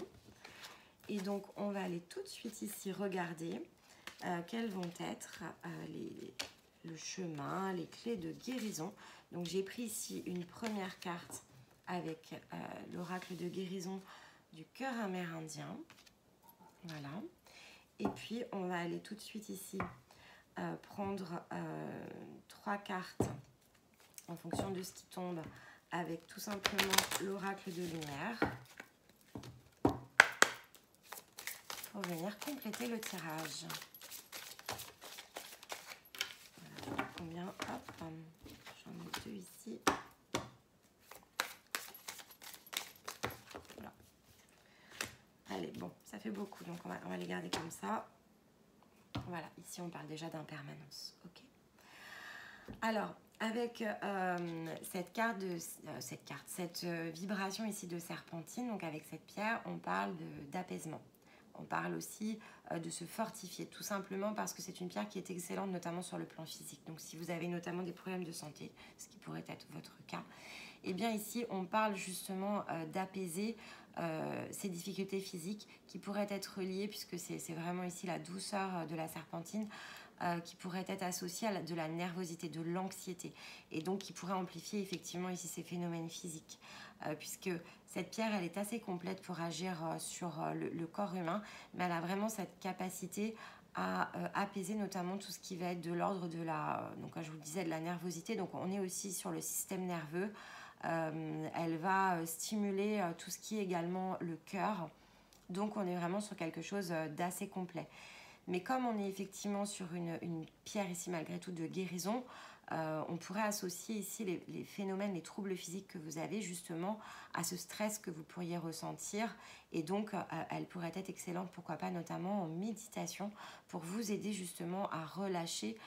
Et donc on va aller tout de suite ici regarder quels vont être le chemin, les clés de guérison. Donc j'ai pris ici une première carte avec l'oracle de guérison du cœur amérindien. Voilà. Et puis on va aller tout de suite ici prendre 3 cartes en fonction de ce qui tombe avec tout simplement l'oracle de lumière pour venir compléter le tirage. Voilà, combien, hop, j'en ai 2 ici. Voilà. Allez, bon, ça fait beaucoup, donc on va les garder comme ça. Voilà, ici on parle déjà d'impermanence. Ok. Alors, avec cette vibration ici de serpentine, donc avec cette pierre, on parle d'apaisement. On parle aussi de se fortifier, tout simplement parce que c'est une pierre qui est excellente, notamment sur le plan physique. Donc si vous avez notamment des problèmes de santé, ce qui pourrait être votre cas, et bien ici on parle justement d'apaiser ces difficultés physiques qui pourraient être liées, puisque c'est vraiment ici la douceur de la serpentine, qui pourrait être associée à de la nervosité, de l'anxiété, et donc qui pourrait amplifier effectivement ici ces phénomènes physiques, puisque cette pierre, elle est assez complète pour agir sur le corps humain, mais elle a vraiment cette capacité à apaiser notamment tout ce qui va être de l'ordre de la, donc comme je vous le disais, de la nervosité. Donc on est aussi sur le système nerveux. Elle va stimuler tout ce qui est également le cœur. Donc on est vraiment sur quelque chose d'assez complet. Mais comme on est effectivement sur une pierre ici malgré tout de guérison, on pourrait associer ici les phénomènes, les troubles physiques que vous avez justement à ce stress que vous pourriez ressentir. Et donc, elle pourrait être excellente, pourquoi pas, notamment en méditation, pour vous aider justement à relâcher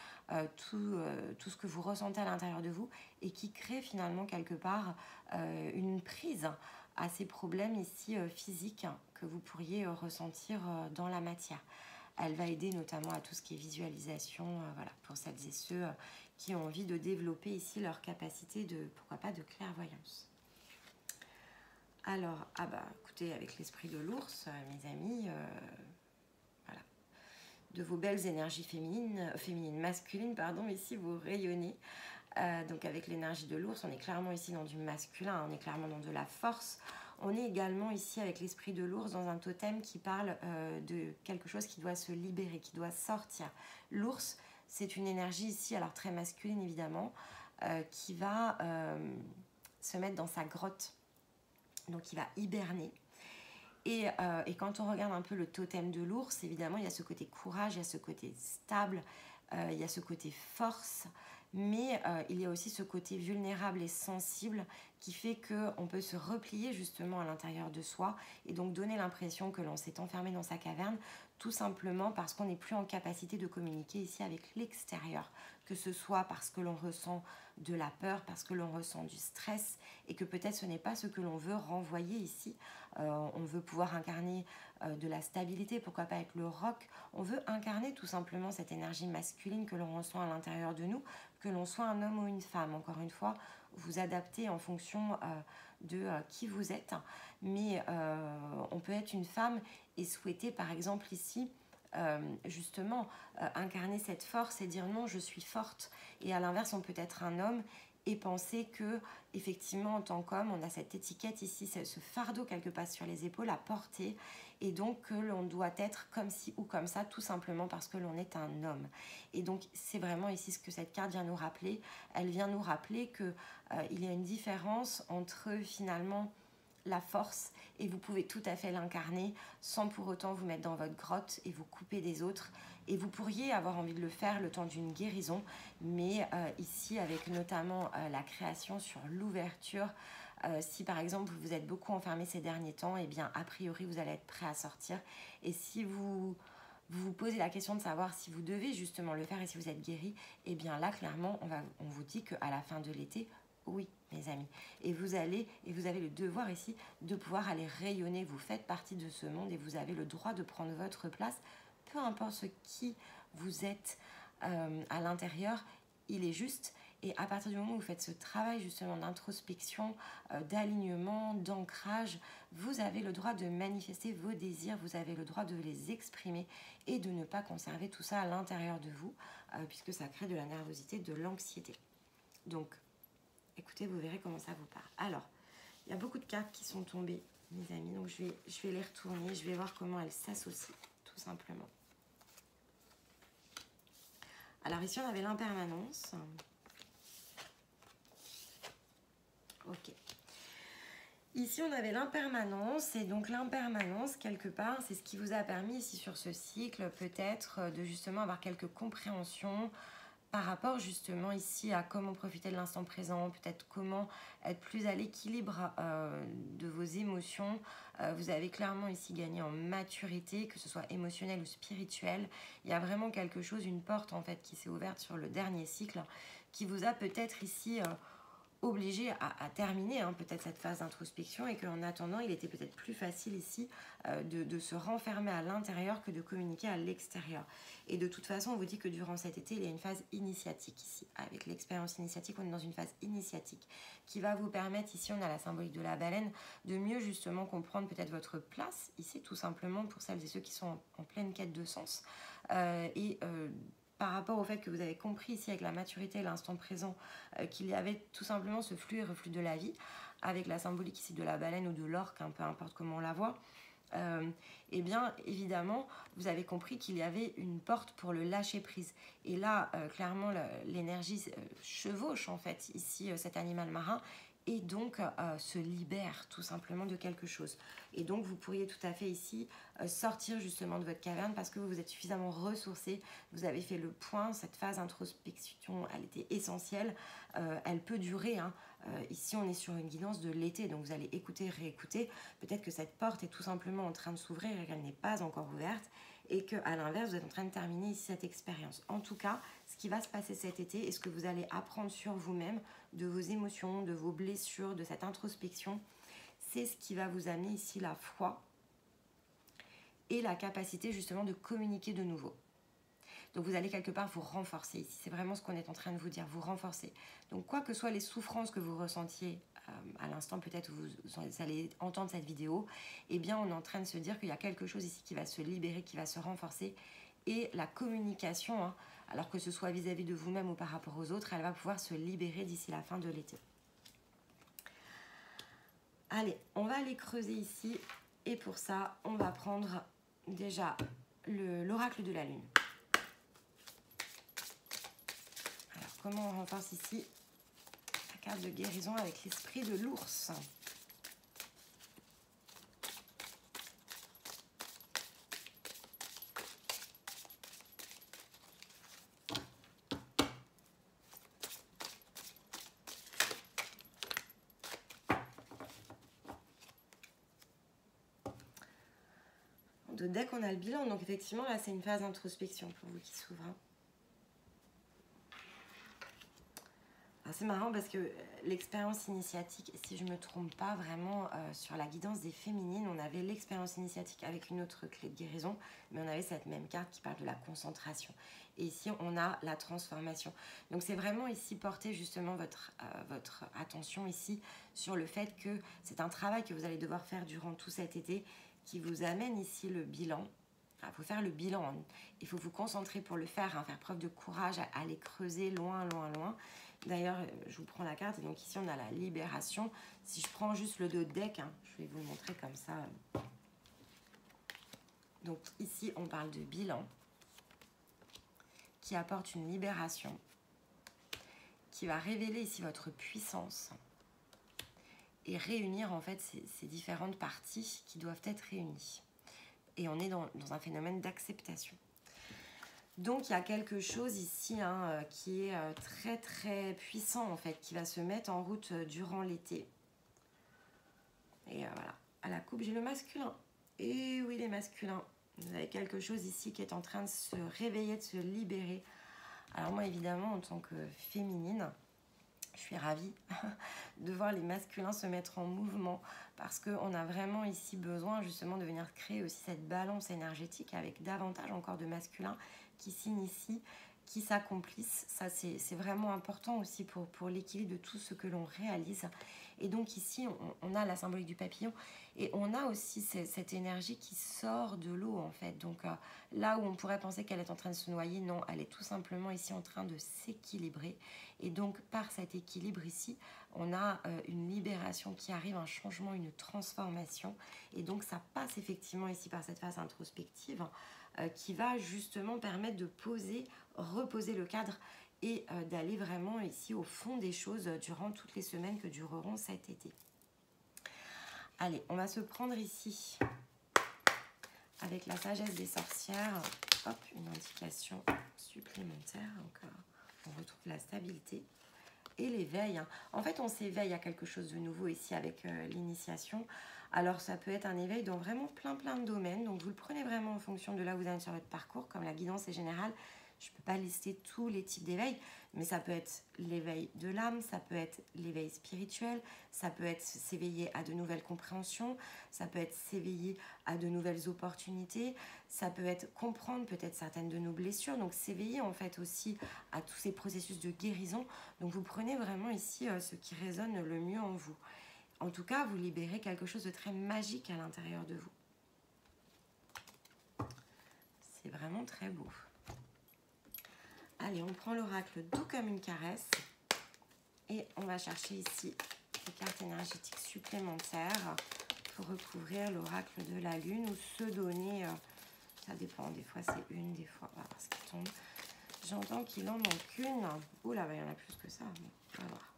tout ce que vous ressentez à l'intérieur de vous et qui crée finalement quelque part une prise à ces problèmes ici physiques que vous pourriez ressentir dans la matière. Elle va aider notamment à tout ce qui est visualisation, voilà, pour celles et ceux qui ont envie de développer ici leur capacité de, pourquoi pas, de clairvoyance. Alors, écoutez, avec l'esprit de l'ours, mes amis, voilà, de vos belles énergies masculines, pardon, ici vous rayonnez. Donc avec l'énergie de l'ours, on est clairement ici dans du masculin, on est clairement dans de la force. On est également ici avec l'esprit de l'ours dans un totem qui parle de quelque chose qui doit se libérer, qui doit sortir. L'ours, c'est une énergie ici, alors très masculine évidemment, qui va se mettre dans sa grotte. Donc il va hiberner. Et quand on regarde un peu le totem de l'ours, évidemment, il y a ce côté courage, il y a ce côté stable, il y a ce côté force. Mais il y a aussi ce côté vulnérable et sensible qui fait qu'on peut se replier justement à l'intérieur de soi et donc donner l'impression que l'on s'est enfermé dans sa caverne, tout simplement parce qu'on n'est plus en capacité de communiquer ici avec l'extérieur, que ce soit parce que l'on ressent de la peur, parce que l'on ressent du stress et que peut-être ce n'est pas ce que l'on veut renvoyer ici. On veut pouvoir incarner de la stabilité, pourquoi pas avec le roc. On veut incarner tout simplement cette énergie masculine que l'on ressent à l'intérieur de nous, que l'on soit un homme ou une femme. Encore une fois, vous adaptez en fonction de qui vous êtes. Mais on peut être une femme et souhaiter par exemple ici justement incarner cette force et dire non, je suis forte. Et à l'inverse, on peut être un homme et penser que effectivement en tant qu'homme, on a cette étiquette ici, ce fardeau quelque part sur les épaules à porter, et donc que l'on doit être comme ci ou comme ça, tout simplement parce que l'on est un homme. Et donc c'est vraiment ici ce que cette carte vient nous rappeler. Elle vient nous rappeler que il y a une différence entre finalement la force, et vous pouvez tout à fait l'incarner sans pour autant vous mettre dans votre grotte et vous couper des autres. Et vous pourriez avoir envie de le faire le temps d'une guérison, mais ici avec notamment la création sur l'ouverture, si par exemple vous vous êtes beaucoup enfermé ces derniers temps, et bien a priori vous allez être prêt à sortir. Et si vous vous posez la question de savoir si vous devez justement le faire et si vous êtes guéri, et bien là clairement on vous dit qu'à la fin de l'été, oui, mes amis. Et vous avez le devoir ici de pouvoir aller rayonner. Vous faites partie de ce monde et vous avez le droit de prendre votre place. Peu importe ce qui vous êtes à l'intérieur, il est juste. Et à partir du moment où vous faites ce travail justement d'introspection, d'alignement, d'ancrage, vous avez le droit de manifester vos désirs, vous avez le droit de les exprimer et de ne pas conserver tout ça à l'intérieur de vous, puisque ça crée de la nervosité, de l'anxiété. Donc, écoutez, vous verrez comment ça vous parle. Alors, il y a beaucoup de cartes qui sont tombées, mes amis. Donc, je vais les retourner. Je vais voir comment elles s'associent, tout simplement. Alors, ici, on avait l'impermanence. Ok. Ici, on avait l'impermanence. Et donc, l'impermanence, quelque part, c'est ce qui vous a permis, ici, sur ce cycle, peut-être, de justement avoir quelques compréhensions, par rapport justement ici à comment profiter de l'instant présent, peut-être comment être plus à l'équilibre de vos émotions. Vous avez clairement ici gagné en maturité, que ce soit émotionnelle ou spirituelle. Il y a vraiment quelque chose, une porte en fait qui s'est ouverte sur le dernier cycle, qui vous a peut-être ici obligé à terminer peut-être cette phase d'introspection, et qu'en attendant il était peut-être plus facile ici de se renfermer à l'intérieur que de communiquer à l'extérieur. Et de toute façon on vous dit que durant cet été il y a une phase initiatique ici, avec l'expérience initiatique on est dans une phase initiatique qui va vous permettre, ici on a la symbolique de la baleine, de mieux justement comprendre peut-être votre place ici, tout simplement pour celles et ceux qui sont en pleine quête de sens, par rapport au fait que vous avez compris ici avec la maturité et l'instant présent qu'il y avait tout simplement ce flux et reflux de la vie, avec la symbolique ici de la baleine ou de l'orque, peu importe comment on la voit, et bien évidemment vous avez compris qu'il y avait une porte pour le lâcher prise. Et là clairement l'énergie chevauche en fait ici cet animal marin, et donc se libère tout simplement de quelque chose. Et donc vous pourriez tout à fait ici sortir justement de votre caverne parce que vous êtes suffisamment ressourcé, vous avez fait le point, cette phase introspection elle était essentielle, elle peut durer, ici on est sur une guidance de l'été, donc vous allez écouter, réécouter, peut-être que cette porte est tout simplement en train de s'ouvrir et qu'elle n'est pas encore ouverte, et qu'à l'inverse vous êtes en train de terminer ici cette expérience. En tout cas, ce qui va se passer cet été et ce que vous allez apprendre sur vous-même, de vos émotions, de vos blessures, de cette introspection, c'est ce qui va vous amener ici la foi et la capacité justement de communiquer de nouveau. Donc vous allez quelque part vous renforcer ici, c'est vraiment ce qu'on est en train de vous dire, vous renforcer. Donc quoi que soient les souffrances que vous ressentiez à l'instant, peut-être vous allez entendre cette vidéo, eh bien on est en train de se dire qu'il y a quelque chose ici qui va se libérer, qui va se renforcer, et la communication, alors que ce soit vis-à-vis de vous-même ou par rapport aux autres, elle va pouvoir se libérer d'ici la fin de l'été. Allez, on va aller creuser ici, et pour ça, on va prendre déjà l'oracle de la lune. Alors, comment on renforce ici la carte de guérison avec l'esprit de l'ours? Dès qu'on a le bilan, donc effectivement là c'est une phase d'introspection pour vous qui s'ouvre. C'est marrant parce que l'expérience initiatique, si je ne me trompe pas vraiment, sur la guidance des féminines, on avait l'expérience initiatique avec une autre clé de guérison, mais on avait cette même carte qui parle de la concentration. Et ici, on a la transformation. Donc c'est vraiment ici porter justement votre attention ici sur le fait que c'est un travail que vous allez devoir faire durant tout cet été, qui vous amène ici le bilan. Il faut faire le bilan, il faut vous concentrer pour le faire, faire preuve de courage, aller creuser loin, loin, loin. D'ailleurs, je vous prends la carte, et donc ici on a la libération. Si je prends juste le dos de deck, je vais vous le montrer comme ça. Donc ici on parle de bilan, qui apporte une libération, qui va révéler ici votre puissance, et réunir en fait ces différentes parties qui doivent être réunies. Et on est dans un phénomène d'acceptation. Donc il y a quelque chose ici qui est très très puissant en fait, qui va se mettre en route durant l'été. Et voilà, à la coupe j'ai le masculin. Et oui, les masculins, vous avez quelque chose ici qui est en train de se réveiller, de se libérer. Alors moi évidemment en tant que féminine, je suis ravie de voir les masculins se mettre en mouvement, parce qu'on a vraiment ici besoin justement de venir créer aussi cette balance énergétique avec davantage encore de masculins qui s'initient, qui s'accomplissent. Ça c'est vraiment important aussi pour l'équilibre de tout ce que l'on réalise. Et donc ici on a la symbolique du papillon, et on a aussi cette énergie qui sort de l'eau en fait. Donc là où on pourrait penser qu'elle est en train de se noyer, non, elle est tout simplement ici en train de s'équilibrer. Et donc par cet équilibre ici, on a une libération qui arrive, un changement, une transformation. Et donc ça passe effectivement ici par cette phase introspective qui va justement permettre de reposer le cadre, et d'aller vraiment ici au fond des choses durant toutes les semaines que dureront cet été. Allez, on va se prendre ici avec la sagesse des sorcières, hop, une indication supplémentaire. Donc la stabilité et l'éveil. En fait, on s'éveille à quelque chose de nouveau ici avec l'initiation. Alors, ça peut être un éveil dans vraiment plein de domaines. Donc, vous le prenez vraiment en fonction de là où vous êtes sur votre parcours. Comme la guidance est générale, je ne peux pas lister tous les types d'éveil, mais ça peut être l'éveil de l'âme, ça peut être l'éveil spirituel, ça peut être s'éveiller à de nouvelles compréhensions, ça peut être s'éveiller à de nouvelles opportunités, ça peut être comprendre peut-être certaines de nos blessures, donc s'éveiller en fait aussi à tous ces processus de guérison. Donc vous prenez vraiment ici ce qui résonne le mieux en vous. En tout cas, vous libérez quelque chose de très magique à l'intérieur de vous. C'est vraiment très beau. Allez, on prend l'oracle doux comme une caresse et on va chercher ici des cartes énergétiques supplémentaires pour recouvrir l'oracle de la lune ou se donner, ça dépend, des fois c'est une, des fois, on va voir ce qui tombe. J'entends qu'il en manque une. Ouh là, il y en a plus que ça, bon, on va voir.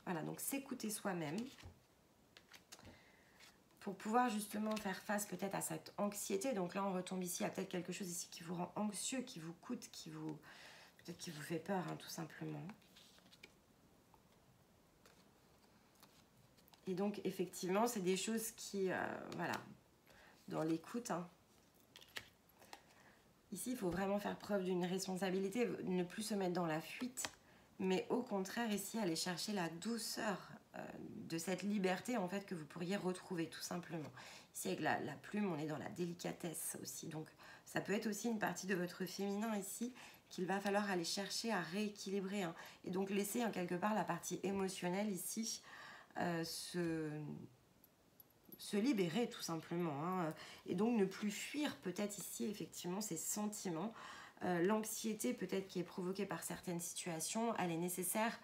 Voilà, donc s'écouter soi-même pour pouvoir justement faire face peut-être à cette anxiété. Donc là, on retombe ici à peut-être quelque chose ici qui vous rend anxieux, qui vous coûte, peut-être qui vous fait peur, hein, tout simplement. Et donc, effectivement, c'est des choses qui, voilà, dans l'écoute. Hein. Ici, il faut vraiment faire preuve d'une responsabilité, ne plus se mettre dans la fuite, mais au contraire, ici, aller chercher la douceur de cette liberté, en fait, que vous pourriez retrouver, tout simplement. Ici, avec la plume, on est dans la délicatesse aussi. Donc, ça peut être aussi une partie de votre féminin, ici, qu'il va falloir aller chercher à rééquilibrer. Hein. Et donc, laisser, hein, quelque part, la partie émotionnelle, ici, se libérer tout simplement, hein. Et donc ne plus fuir peut-être ici effectivement ces sentiments, l'anxiété peut-être qui est provoquée par certaines situations, elle est nécessaire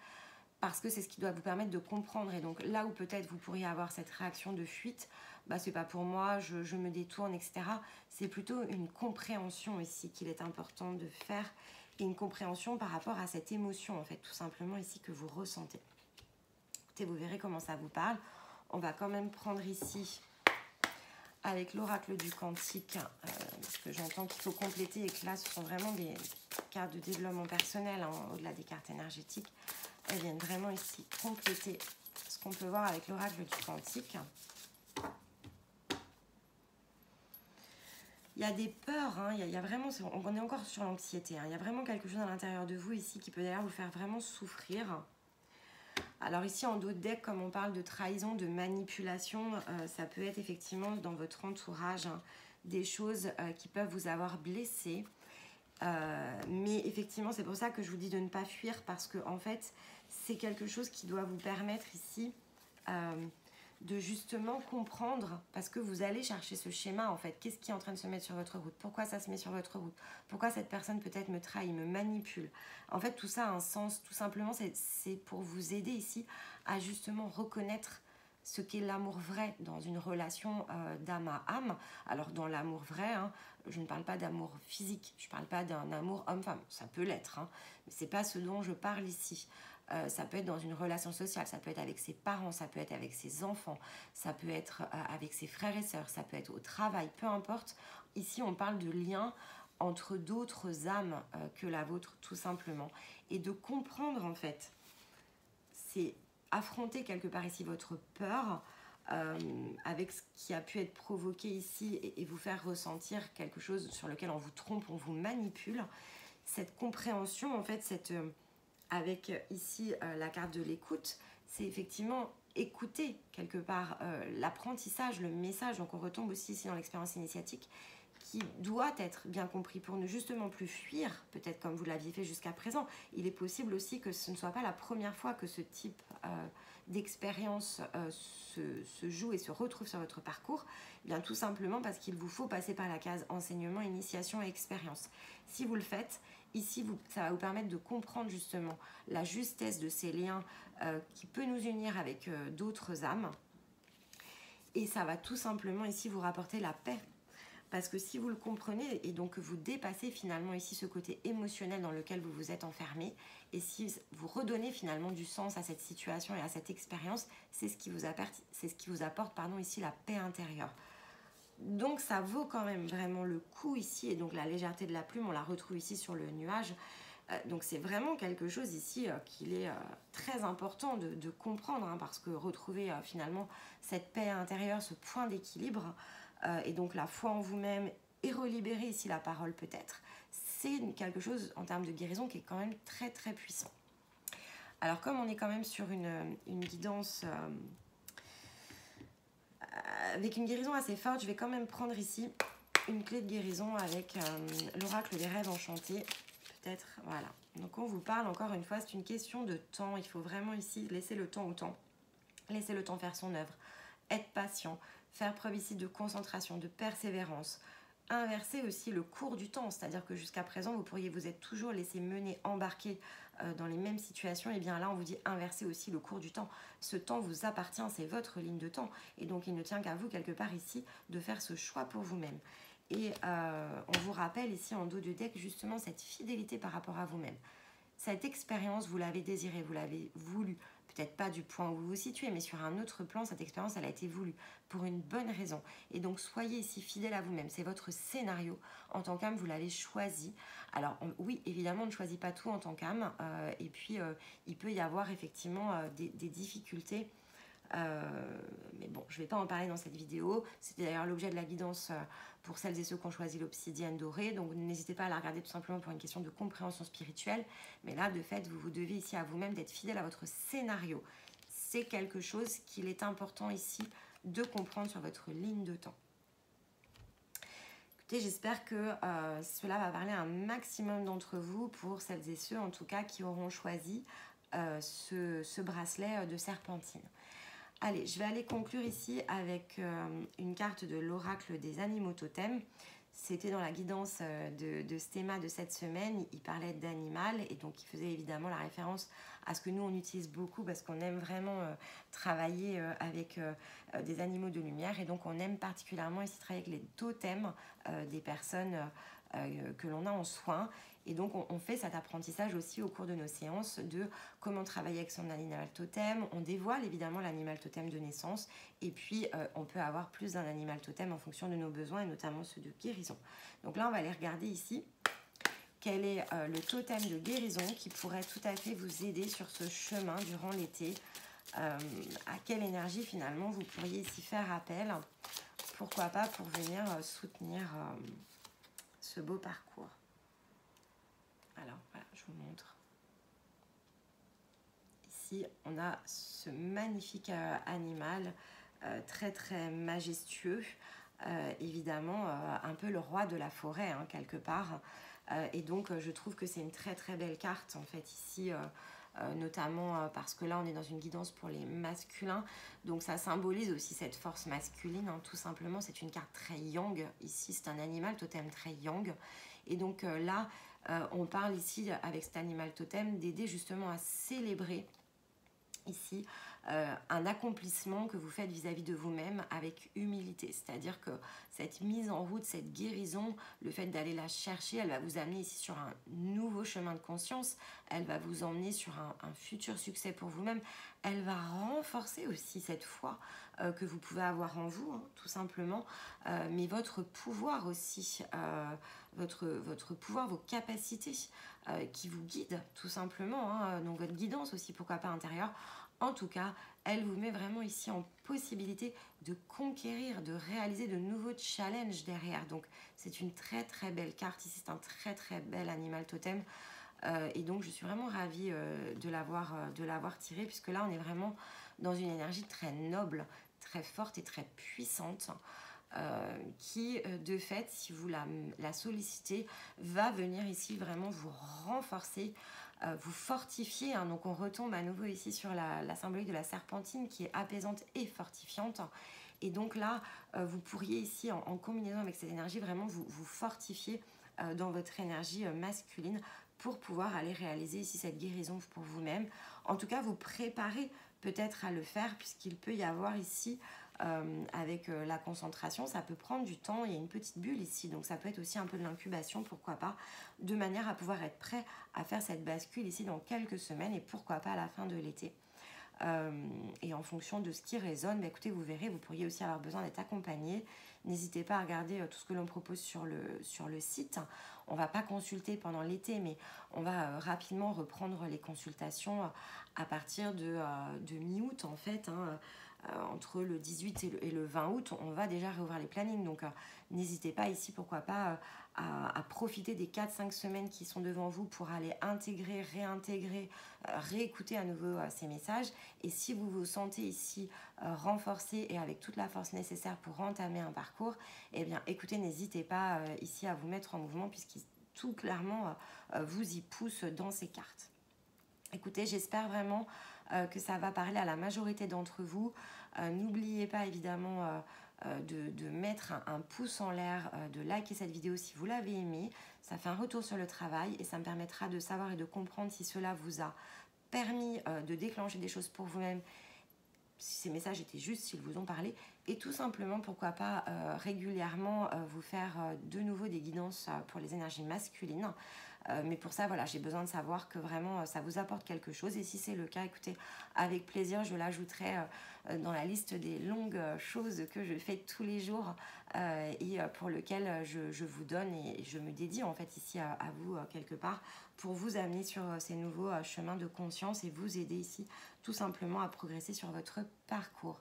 parce que c'est ce qui doit vous permettre de comprendre. Et donc là où peut-être vous pourriez avoir cette réaction de fuite, bah c'est pas pour moi, je me détourne, etc. C'est plutôt une compréhension ici qu'il est important de faire, et une compréhension par rapport à cette émotion en fait tout simplement ici que vous ressentez. Écoutez, vous verrez comment ça vous parle. On va quand même prendre ici, avec l'oracle du quantique, parce que j'entends qu'il faut compléter et que là, ce sont vraiment des cartes de développement personnel, hein, au-delà des cartes énergétiques. Elles viennent vraiment ici compléter ce qu'on peut voir avec l'oracle du quantique. Il y a des peurs, hein, il y a vraiment, on est encore sur l'anxiété, hein, il y a vraiment quelque chose à l'intérieur de vous ici qui peut d'ailleurs vous faire vraiment souffrir. Alors ici, en d'autres decks, comme on parle de trahison, de manipulation, ça peut être effectivement dans votre entourage, hein, des choses qui peuvent vous avoir blessé. Mais effectivement, c'est pour ça que je vous dis de ne pas fuir, parce que en fait, c'est quelque chose qui doit vous permettre ici de justement comprendre, parce que vous allez chercher ce schéma en fait. Qu'est-ce qui est en train de se mettre sur votre route? Pourquoi ça se met sur votre route? Pourquoi cette personne peut-être me trahit, me manipule? En fait, tout ça a un sens. Tout simplement, c'est pour vous aider ici à justement reconnaître ce qu'est l'amour vrai dans une relation d'âme à âme. Alors dans l'amour vrai, hein, je ne parle pas d'amour physique, je ne parle pas d'un amour homme-femme, ça peut l'être, hein, mais ce n'est pas ce dont je parle ici. Ça peut être dans une relation sociale, ça peut être avec ses parents, ça peut être avec ses enfants, ça peut être avec ses frères et sœurs, ça peut être au travail, peu importe. Ici, on parle de liens entre d'autres âmes que la vôtre, tout simplement. Et de comprendre, en fait, c'est affronter quelque part ici votre peur avec ce qui a pu être provoqué ici et vous faire ressentir quelque chose sur lequel on vous trompe, on vous manipule. Cette compréhension, en fait, avec ici la carte de l'écoute, c'est effectivement écouter quelque part l'apprentissage, le message. Donc on retombe aussi ici dans l'expérience initiatique qui doit être bien compris pour ne justement plus fuir, peut-être comme vous l'aviez fait jusqu'à présent. Il est possible aussi que ce ne soit pas la première fois que ce type d'expérience se joue et se retrouve sur votre parcours, bien tout simplement parce qu'il vous faut passer par la case enseignement, initiation et expérience. Si vous le faites, ici, ça va vous permettre de comprendre justement la justesse de ces liens qui peut nous unir avec d'autres âmes. Et ça va tout simplement ici vous rapporter la paix. Parce que si vous le comprenez et donc que vous dépassez finalement ici ce côté émotionnel dans lequel vous vous êtes enfermé, et si vous redonnez finalement du sens à cette situation et à cette expérience, c'est ce qui vous apporte, ici la paix intérieure. Donc ça vaut quand même vraiment le coup ici, et donc la légèreté de la plume, on la retrouve ici sur le nuage. Donc c'est vraiment quelque chose ici qu'il est très important de comprendre, hein, parce que retrouver finalement cette paix intérieure, ce point d'équilibre, et donc la foi en vous-même et relibérer ici la parole peut-être, c'est quelque chose en termes de guérison qui est quand même très très puissant. Alors comme on est quand même sur une guidance avec une guérison assez forte, je vais quand même prendre ici une clé de guérison avec l'oracle des rêves enchantés. Peut-être, voilà. Donc on vous parle encore une fois, c'est une question de temps. Il faut vraiment ici laisser le temps au temps. Laisser le temps faire son œuvre. Être patient. Faire preuve ici de concentration, de persévérance. Inverser aussi le cours du temps. C'est-à-dire que jusqu'à présent, vous pourriez vous être toujours laissé mener, embarquer dans les mêmes situations. Et bien là, on vous dit inverser aussi le cours du temps. Ce temps vous appartient, c'est votre ligne de temps. Et donc, il ne tient qu'à vous, quelque part ici, de faire ce choix pour vous-même. Et on vous rappelle ici en dos du deck justement cette fidélité par rapport à vous-même. Cette expérience, vous l'avez désirée, vous l'avez voulu. Peut-être pas du point où vous vous situez, mais sur un autre plan, cette expérience, elle a été voulue pour une bonne raison. Et donc, soyez ici fidèle à vous-même. C'est votre scénario. En tant qu'âme, vous l'avez choisi. Alors, oui, évidemment, on ne choisit pas tout en tant qu'âme. Et puis, il peut y avoir effectivement des difficultés. Mais bon, je ne vais pas en parler dans cette vidéo. C'était d'ailleurs l'objet de la guidance pour celles et ceux qui ont choisi l'obsidienne dorée. Donc n'hésitez pas à la regarder tout simplement pour une question de compréhension spirituelle. Mais là, de fait, vous devez ici à vous-même d'être fidèle à votre scénario. C'est quelque chose qu'il est important ici de comprendre sur votre ligne de temps. Écoutez, j'espère que cela va parler à un maximum d'entre vous, pour celles et ceux en tout cas qui auront choisi ce bracelet de serpentine. Allez, je vais aller conclure ici avec une carte de l'oracle des animaux totems. C'était dans la guidance de Stéma de cette semaine. Il parlait d'animal et donc il faisait évidemment la référence à ce que nous on utilise beaucoup parce qu'on aime vraiment travailler avec des animaux de lumière, et donc on aime particulièrement ici travailler avec les totems des personnes que l'on a en soins. Et donc on fait cet apprentissage aussi au cours de nos séances de comment travailler avec son animal totem. On dévoile évidemment l'animal totem de naissance, et puis on peut avoir plus d'un animal totem en fonction de nos besoins, et notamment ceux de guérison. Donc là on va aller regarder ici quel est le totem de guérison qui pourrait tout à fait vous aider sur ce chemin durant l'été. À quelle énergie finalement vous pourriez ici faire appel, pourquoi pas, pour venir soutenir ce beau parcours. Alors voilà, je vous montre. Ici, on a ce magnifique animal très très majestueux, évidemment un peu le roi de la forêt, hein, quelque part. Et donc je trouve que c'est une très très belle carte en fait ici, notamment parce que là on est dans une guidance pour les masculins, donc ça symbolise aussi cette force masculine, hein, tout simplement. C'est une carte très yang, ici c'est un animal totem très yang, et donc là on parle ici avec cet animal totem d'aider justement à célébrer ici un accomplissement que vous faites vis-à-vis de vous-même avec humilité. C'est-à-dire que cette mise en route, cette guérison, le fait d'aller la chercher, elle va vous amener ici sur un nouveau chemin de conscience, elle va vous emmener sur un futur succès pour vous-même, elle va renforcer aussi cette foi que vous pouvez avoir en vous, hein, tout simplement, mais votre pouvoir aussi, votre pouvoir, vos capacités qui vous guident tout simplement, hein, donc votre guidance aussi, pourquoi pas intérieure. En tout cas, elle vous met vraiment ici en possibilité de conquérir, de réaliser de nouveaux challenges derrière. Donc c'est une très très belle carte ici, c'est un très très bel animal totem. Et donc je suis vraiment ravie de l'avoir tiré, puisque là on est vraiment dans une énergie très noble, très forte et très puissante. Qui de fait, si vous la sollicitez, va venir ici vraiment vous renforcer, vous fortifier, hein. Donc on retombe à nouveau ici sur la symbolique de la serpentine qui est apaisante et fortifiante. Et donc là, vous pourriez ici, en combinaison avec cette énergie, vraiment vous fortifier dans votre énergie masculine pour pouvoir aller réaliser ici cette guérison pour vous-même. En tout cas, vous préparez peut-être à le faire, puisqu'il peut y avoir ici avec la concentration, ça peut prendre du temps, il y a une petite bulle ici, donc ça peut être aussi un peu de l'incubation, pourquoi pas, de manière à pouvoir être prêt à faire cette bascule ici dans quelques semaines, et pourquoi pas à la fin de l'été. et en fonction de ce qui résonne, bah, écoutez, vous verrez, vous pourriez aussi avoir besoin d'être accompagné. N'hésitez pas à regarder tout ce que l'on propose sur le site. On ne va pas consulter pendant l'été, mais on va rapidement reprendre les consultations à partir de mi-août en fait. Entre le 18 et le 20 août, on va déjà réouvrir les plannings. Donc, n'hésitez pas ici, pourquoi pas, à profiter des 4-5 semaines qui sont devant vous pour aller intégrer, réintégrer, réécouter à nouveau ces messages. Et si vous vous sentez ici renforcé et avec toute la force nécessaire pour entamer un parcours, eh bien, écoutez, n'hésitez pas ici à vous mettre en mouvement puisqu'il tout clairement vous y pousse dans ces cartes. Écoutez, j'espère vraiment que ça va parler à la majorité d'entre vous. N'oubliez pas évidemment de mettre un pouce en l'air, de liker cette vidéo si vous l'avez aimée. Ça fait un retour sur le travail et ça me permettra de savoir et de comprendre si cela vous a permis de déclencher des choses pour vous-même, si ces messages étaient justes, s'ils vous ont parlé, et tout simplement, pourquoi pas, régulièrement vous faire de nouveau des guidances pour les énergies masculines. Mais pour ça, voilà, j'ai besoin de savoir que vraiment ça vous apporte quelque chose. Et si c'est le cas, écoutez, avec plaisir, je l'ajouterai dans la liste des longues choses que je fais tous les jours et pour lesquelles je vous donne et je me dédie en fait ici à vous quelque part pour vous amener sur ces nouveaux chemins de conscience et vous aider ici tout simplement à progresser sur votre parcours.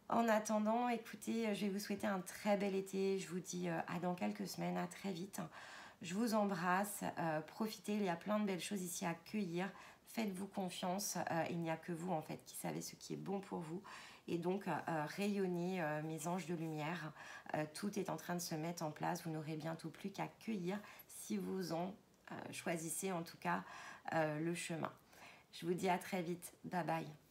En attendant, écoutez, je vais vous souhaiter un très bel été. Je vous dis à dans quelques semaines, à très vite. Je vous embrasse, profitez, il y a plein de belles choses ici à accueillir. Faites-vous confiance, il n'y a que vous en fait qui savez ce qui est bon pour vous. Et donc, rayonnez mes anges de lumière. Tout est en train de se mettre en place. Vous n'aurez bientôt plus qu'à accueillir si vous en choisissez en tout cas le chemin. Je vous dis à très vite. Bye bye.